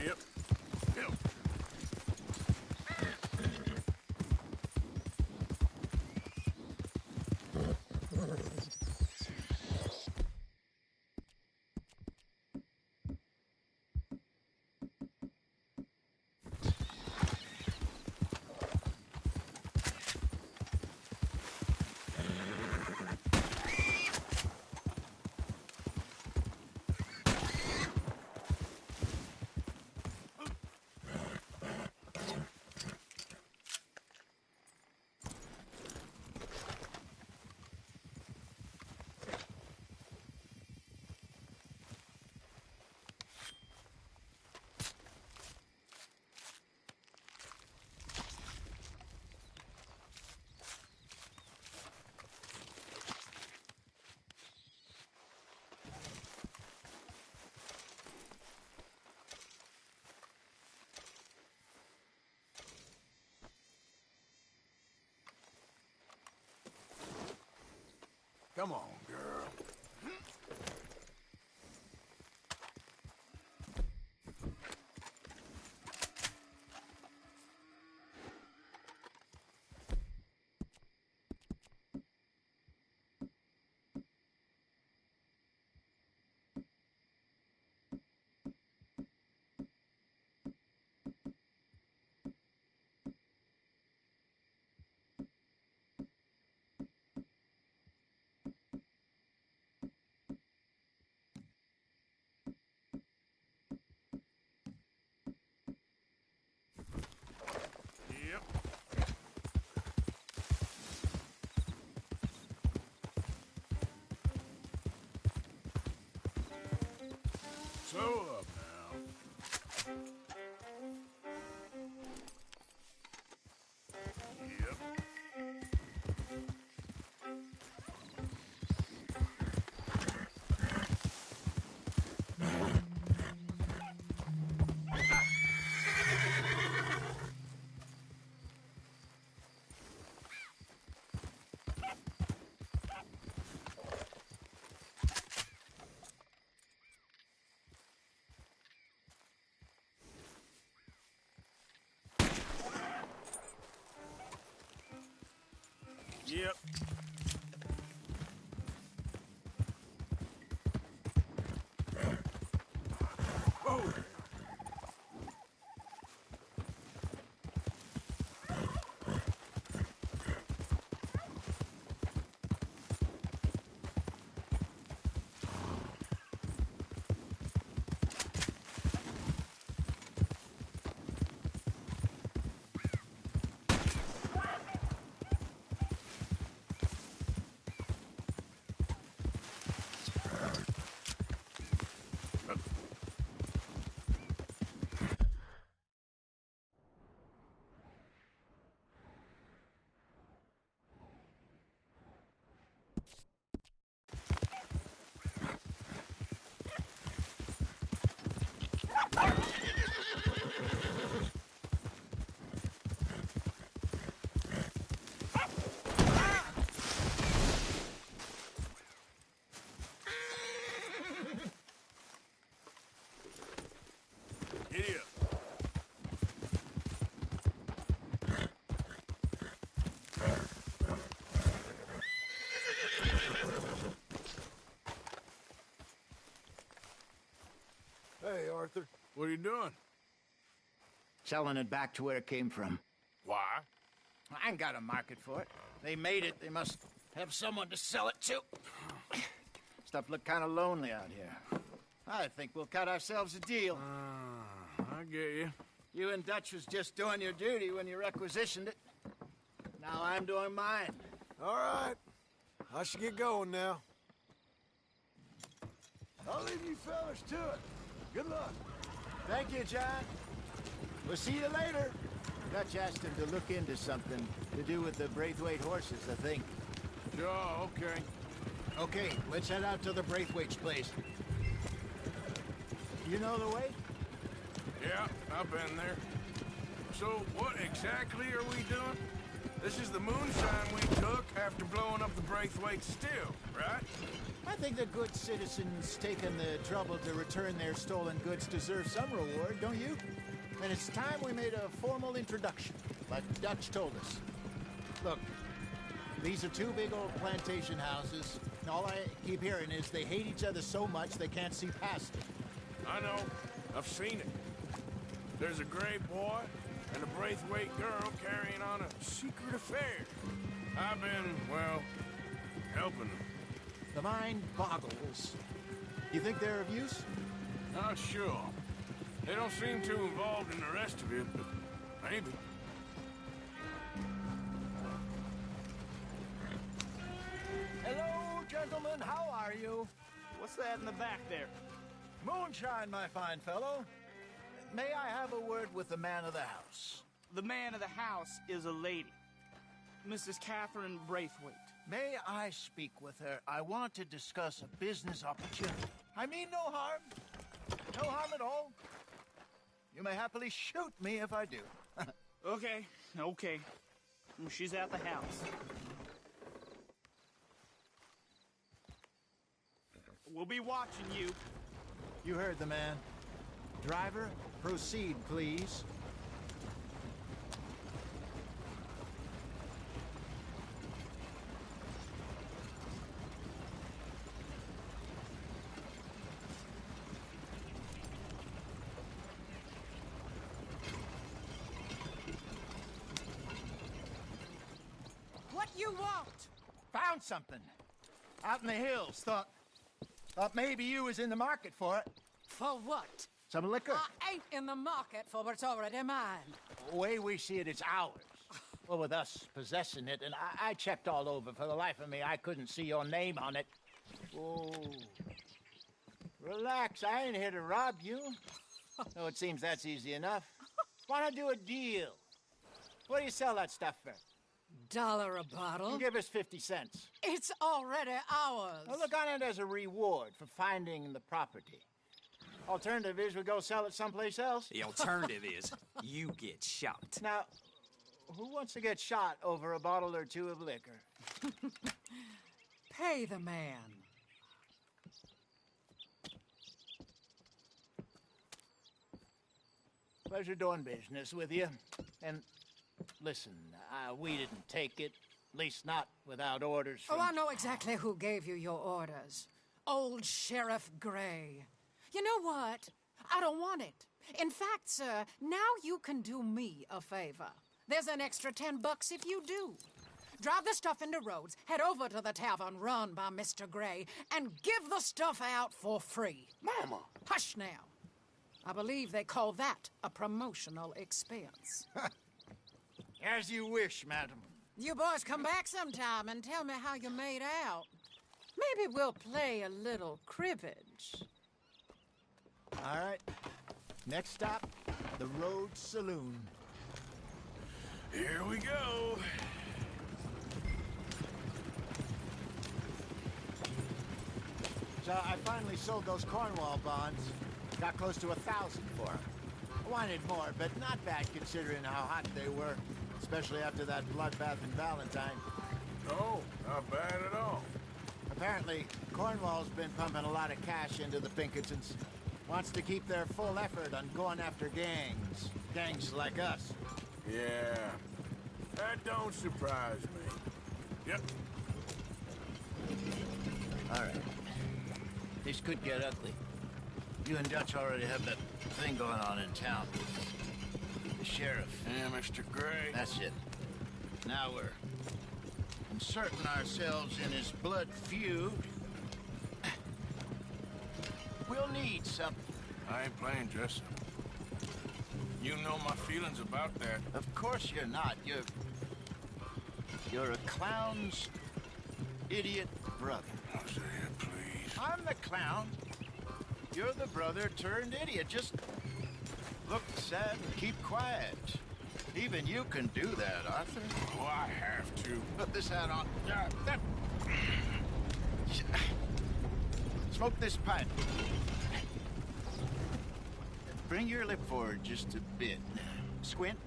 Yep. Yep. Come on, girl. Slow up now. Yep. Yep. Whoa. Giddy up. Hey, Arthur. What are you doing? Selling it back to where it came from. Why? I ain't got a market for it. They made it. They must have someone to sell it to. Stuff look kind of lonely out here. I think we'll cut ourselves a deal. I get you. You and Dutch was just doing your duty when you requisitioned it. Now I'm doing mine. All right. I should get going now. I'll leave you fellas to it. Good luck. Thank you, John. We'll see you later. Dutch asked him to look into something to do with the Braithwaite horses, I think. Sure, okay. Okay, let's head out to the Braithwaite's place. You know the way? Yeah, I've been there. So, what exactly are we doing? This is the moonshine we took after blowing up the Braithwaite still, right? I think the good citizens taking the trouble to return their stolen goods deserve some reward, don't you? And it's time we made a formal introduction, like Dutch told us. Look, these are two big old plantation houses, and all I keep hearing is they hate each other so much they can't see past it. I know. I've seen it. There's a gray boy and a Braithwaite girl carrying on a secret affair. I've been, well, helping them. The mind boggles. You think they're of use? Not sure. They don't seem too involved in the rest of it, but maybe. Hello, gentlemen. How are you? What's that in the back there? Moonshine, my fine fellow. May I have a word with the man of the house? The man of the house is a lady. Mrs. Catherine Braithwaite. May I speak with her? I want to discuss a business opportunity. I mean no harm. No harm at all. You may happily shoot me if I do. Okay. She's at the house. We'll be watching you. You heard the man. Driver, proceed, please. What you want? Found something. Out in the hills. Thought maybe you was in the market for it. For what? Some liquor. I ain't in the market for what's already mine. The way we see it, it's ours. Well, with us possessing it, and I checked all over. For the life of me, I couldn't see your name on it. Oh. Relax, I ain't here to rob you. No, it seems that's easy enough. Why not do a deal? What do you sell that stuff for? $1 a bottle? Give us 50 cents. It's already ours. Well, look on it as a reward for finding the property. Alternative is we go sell it someplace else. The alternative is you get shot. Now, who wants to get shot over a bottle or two of liquor? Pay the man. Pleasure doing business with you. And listen, we didn't take it. At least not without orders from... Oh, I know exactly who gave you your orders. Old Sheriff Gray. You know what? I don't want it. In fact, sir, now you can do me a favor. There's an extra $10 if you do. Drive the stuff into Rhodes, head over to the tavern run by Mr. Gray, and give the stuff out for free. Mama! Hush now. I believe they call that a promotional expense. As you wish, madam. You boys come back sometime and tell me how you made out. Maybe we'll play a little cribbage. All right. Next stop, the Rhodes Saloon. Here we go. So I finally sold those Cornwall bonds. Got close to 1,000 for them. I wanted more, but not bad considering how hot they were, especially after that bloodbath in Valentine. No, not bad at all. Apparently, Cornwall's been pumping a lot of cash into the Pinkertons. Wants to keep their full effort on going after gangs. Gangs like us. Yeah, that don't surprise me. Yep. All right. This could get ugly. You and Dutch already have that thing going on in town. The sheriff. Yeah, Mr. Gray. That's it. Now we're inserting ourselves in his blood feud. We'll need something. I ain't playing dress up. You know my feelings about that. Of course you're not. You're a clown's idiot brother. I'll say it, please. I'm the clown. You're the brother turned idiot. Just look sad and keep quiet. Even you can do that, Arthur. Oh, I have to. Put this hat on. Smoke this pipe. Bring your lip forward just a bit. Squint.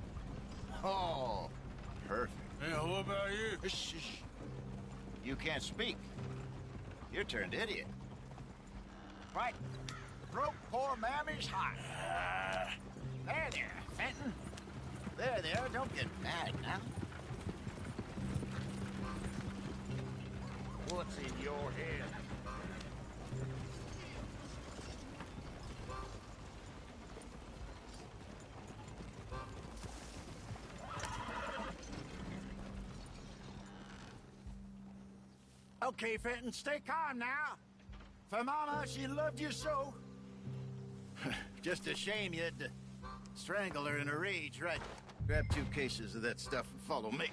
Oh, perfect. Yeah, what about you? Shh. You can't speak. You're turned idiot. Right. Broke poor Mammy's heart. There, Fenton. There, don't get mad now. What's in your head? Okay, Fenton, stay calm now. For Mama, she loved you so. Just a shame you had to strangle her in a rage, right? Grab 2 cases of that stuff and follow me.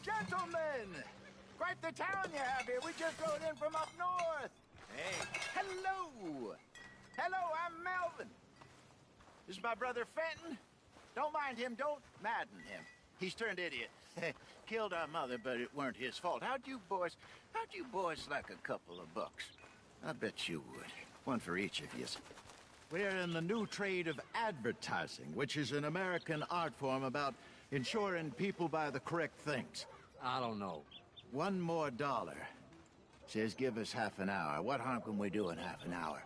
Gentlemen! Quite the town you have here. We just rode in from up north. Hey, hello! Hello, I'm Melvin. This is my brother Fenton. Don't mind him, don't madden him. He's turned idiot. Killed our mother, but it weren't his fault. How'd you boys like a couple of bucks? I bet you would. One for each of you. We're in the new trade of advertising, which is an American art form about ensuring people buy the correct things. I don't know. $1 more. Says give us half an hour. What harm can we do in half an hour?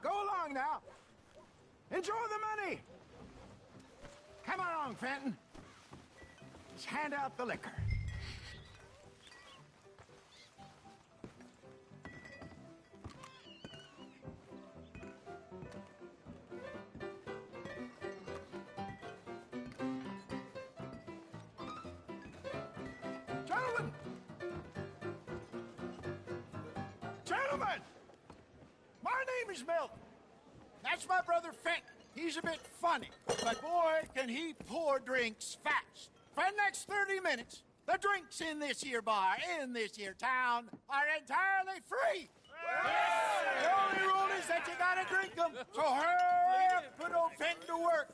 Go along now. Enjoy the money. Come along, Fenton. Let's hand out the liquor. Gentlemen, my name is Milton. That's my brother Fenton. He's a bit funny, but boy, can he pour drinks fast. For the next 30 minutes, the drinks in this here bar, in this here town, are entirely free. The only rule is that you gotta drink them. So hurry up, put old Fenton to work.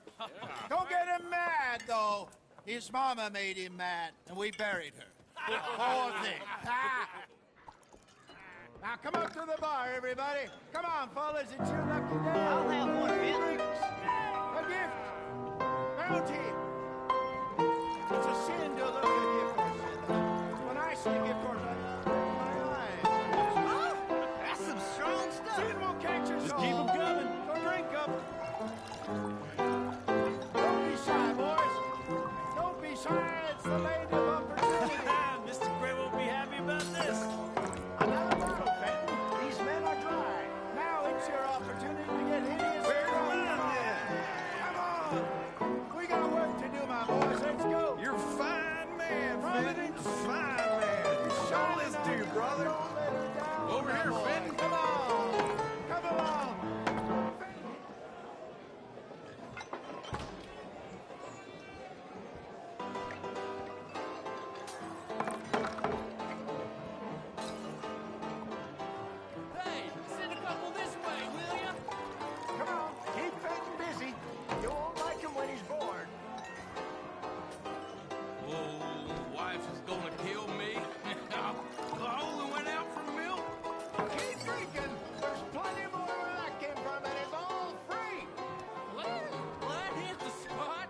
Don't get him mad, though. His mama made him mad, and we buried her. Poor thing. Now come up to the bar, everybody. Come on, fellas, it's your lucky day. I'll have one, Vince. A gift. Bounty. It's a sin to look at you for a second. When I see a gift horse, I close my eyes. Oh, that's some strong stuff. Sin won't catch us. Just keep 'em coming. So drink up. Don't be shy, boys. Don't be shy. It's the land of opportunity. Mr. Gray won't be happy about this. Another bottle, Fenton. These men are dry. Now it's your opportunity to get hideous. Where's the wine then? Come on. We got work to do, my boys. Let's go. You're a fine man, Fenton. Providence. Fine man. Show this to you, brother. Don't let her down. Over here, boy. Fenton. Come on. Come along. Hey, send a couple this way, will ya? Come on. Keep Fenton busy. You won't like him when he's bored. Oh, wife is gonna kill me. I only went out for milk. Keep drinking. There's plenty more where that came from, and it's all free. Well, that hit the spot.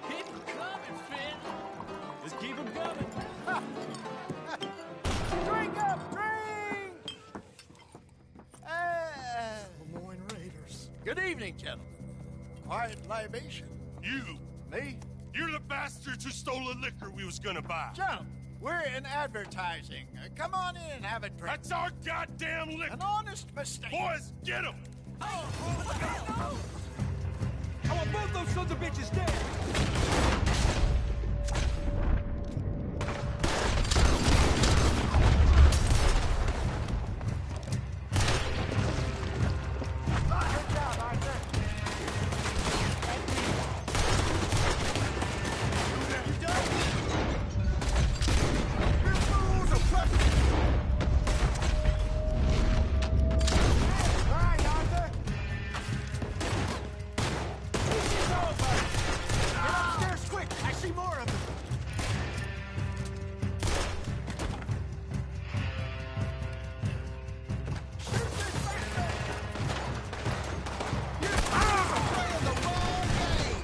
Keep 'em coming, Finn. Just keep 'em coming. Drink up, drink! Lemoyne Raiders. Good evening, gentlemen. Quiet libation. You. Me? You're the bastards who stole the liquor we was gonna buy. Gentlemen, we're in advertising. Come on in and have a drink. That's our goddamn liquor. An honest mistake. Boys, get him! I want both those sons of bitches dead. Good job, Arthur. You done? You fools are pressing. All right, Arthur. This is over. Get upstairs quick. I see more of them. Shoot this bastard. You fools are playing the wrong game.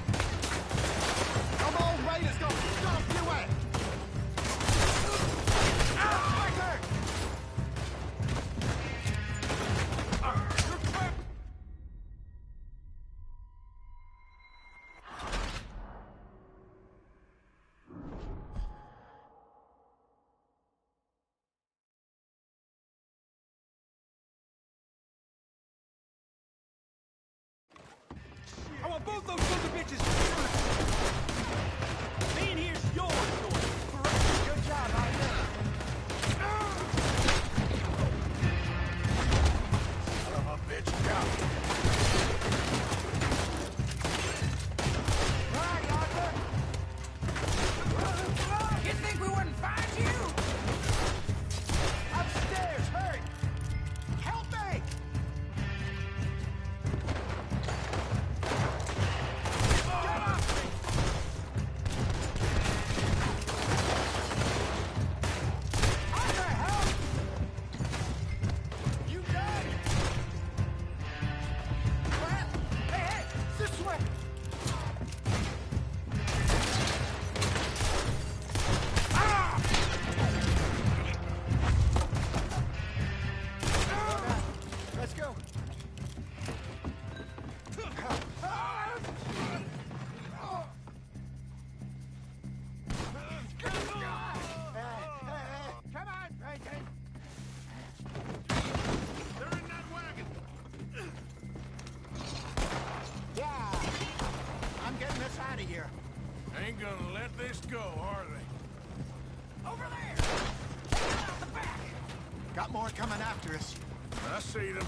Come on, Raiders, go stomp you out. Quicker. You're quick. I want both those sons of bitches. Being here's yours. Good job, Arthur. Son of a bitch, go. Right, Arthur. You think we wouldn't find you? Upstairs, hurry. Help me. Get up. Arthur, help. You done? Well, hey, this way. Ah! Let's go. Come on, Franklin. They're in that wagon. Yeah. I'm getting us out of here. Ain't gonna let this go, are they? Over there. Take it out the back. Got more coming after us. I see them.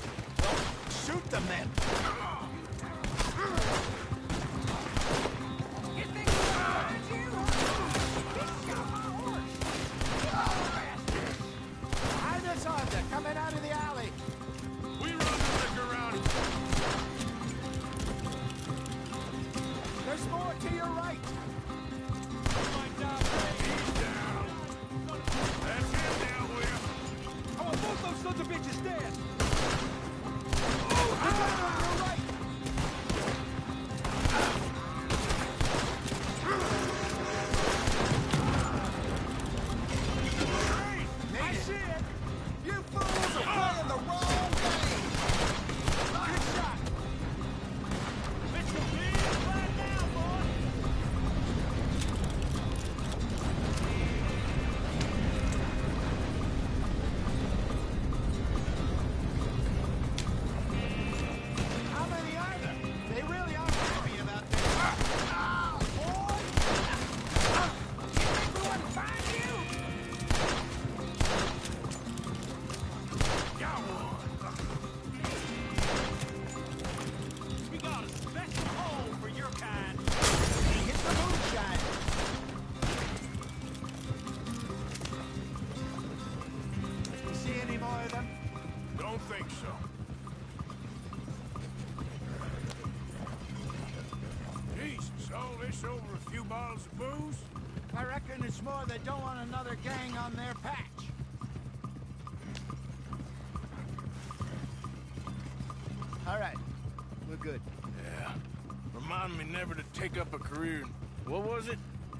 Shoot Shoot them then! You think we're behind you? He shot my horse! Behind us, Arthur, coming out of the alley. We run the liquor around. There's more to your right. He's down. That's him now, Will. I want both those sons of bitches dead. Oh, on your right. I see it. You fools are playing the wrong game. Good shot. It's a big fight now, boy. How many are there? They really are happy about this. Boy! You think we wouldn't find you? Got one. We got a special hole for your kind. Hit the moonshine. You see any more of them? Don't think so. Jesus, all this over a few bottles of booze? I reckon it's more they don't want another gang on their patch. All right, we're good. Yeah. Remind me never to take up a career in... What was it?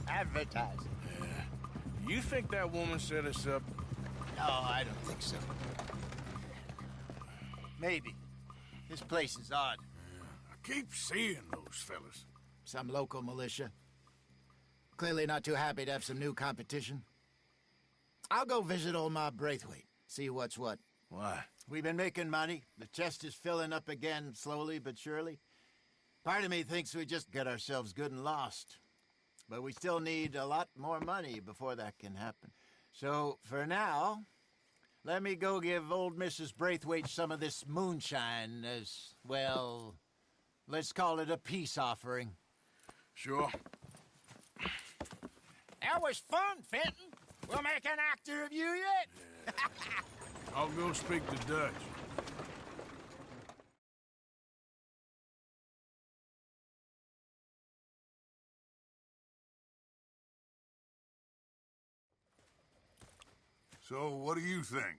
Advertising. Yeah. You think that woman set us up? No, I don't think so. Maybe. This place is odd. I keep seeing those fellas. Some local militia. Clearly not too happy to have some new competition. I'll go visit old Ma Braithwaite, see what's what. Why? We've been making money. The chest is filling up again, slowly but surely. Part of me thinks we just get ourselves good and lost. But we still need a lot more money before that can happen. So, for now, let me go give old Mrs. Braithwaite some of this moonshine as, well, let's call it a peace offering. Sure. That was fun, Fenton. We'll make an actor of you yet. I'll go speak to Dutch. So, what do you think?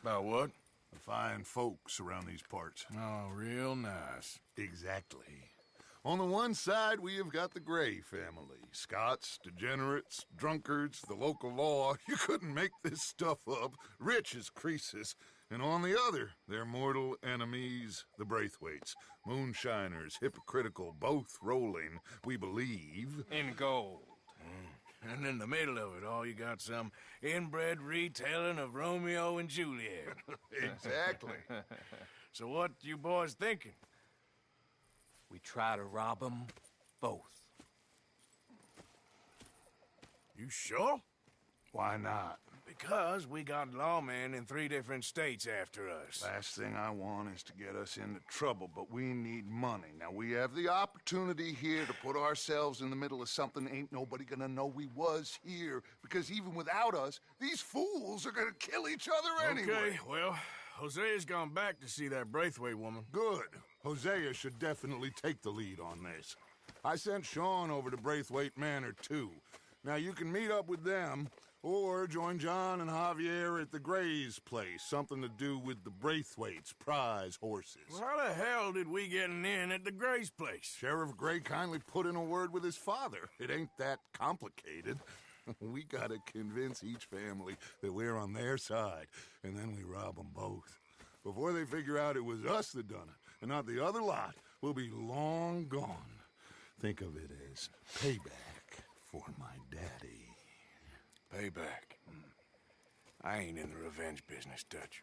About what? The fine folks around these parts. Oh, real nice. Exactly. On the one side, we have got the Gray family. Scots, degenerates, drunkards, the local law. You couldn't make this stuff up. Rich as Croesus. And on the other, their mortal enemies, the Braithwaites. Moonshiners, hypocritical, both rolling, we believe. In gold. And in the middle of it all, you got some inbred retelling of Romeo and Juliet. Exactly. So what you boys thinking? We try to rob them both. You sure? Why not? Because we got lawmen in 3 different states after us. Last thing I want is to get us into trouble, but we need money. Now, we have the opportunity here to put ourselves in the middle of something ain't nobody gonna know we was here, because even without us, these fools are gonna kill each other anyway. Okay, well, Hosea's gone back to see that Braithwaite woman. Good. Hosea should definitely take the lead on this. I sent Sean over to Braithwaite Manor, too. Now, you can meet up with them, or join John and Javier at the Gray's place. Something to do with the Braithwaites' prize horses. Well, how the hell did we get in at the Gray's place? Sheriff Gray kindly put in a word with his father. It ain't that complicated. We gotta convince each family that we're on their side, and then we rob them both. Before they figure out it was us that done it, and not the other lot, we'll be long gone. Think of it as payback for my daddy. Payback. I ain't in the revenge business, Dutch.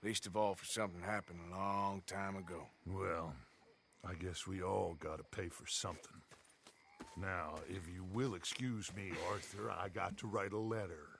Least of all for something happened a long time ago. Well, I guess we all gotta pay for something. Now, if you will excuse me, Arthur, I got to write a letter.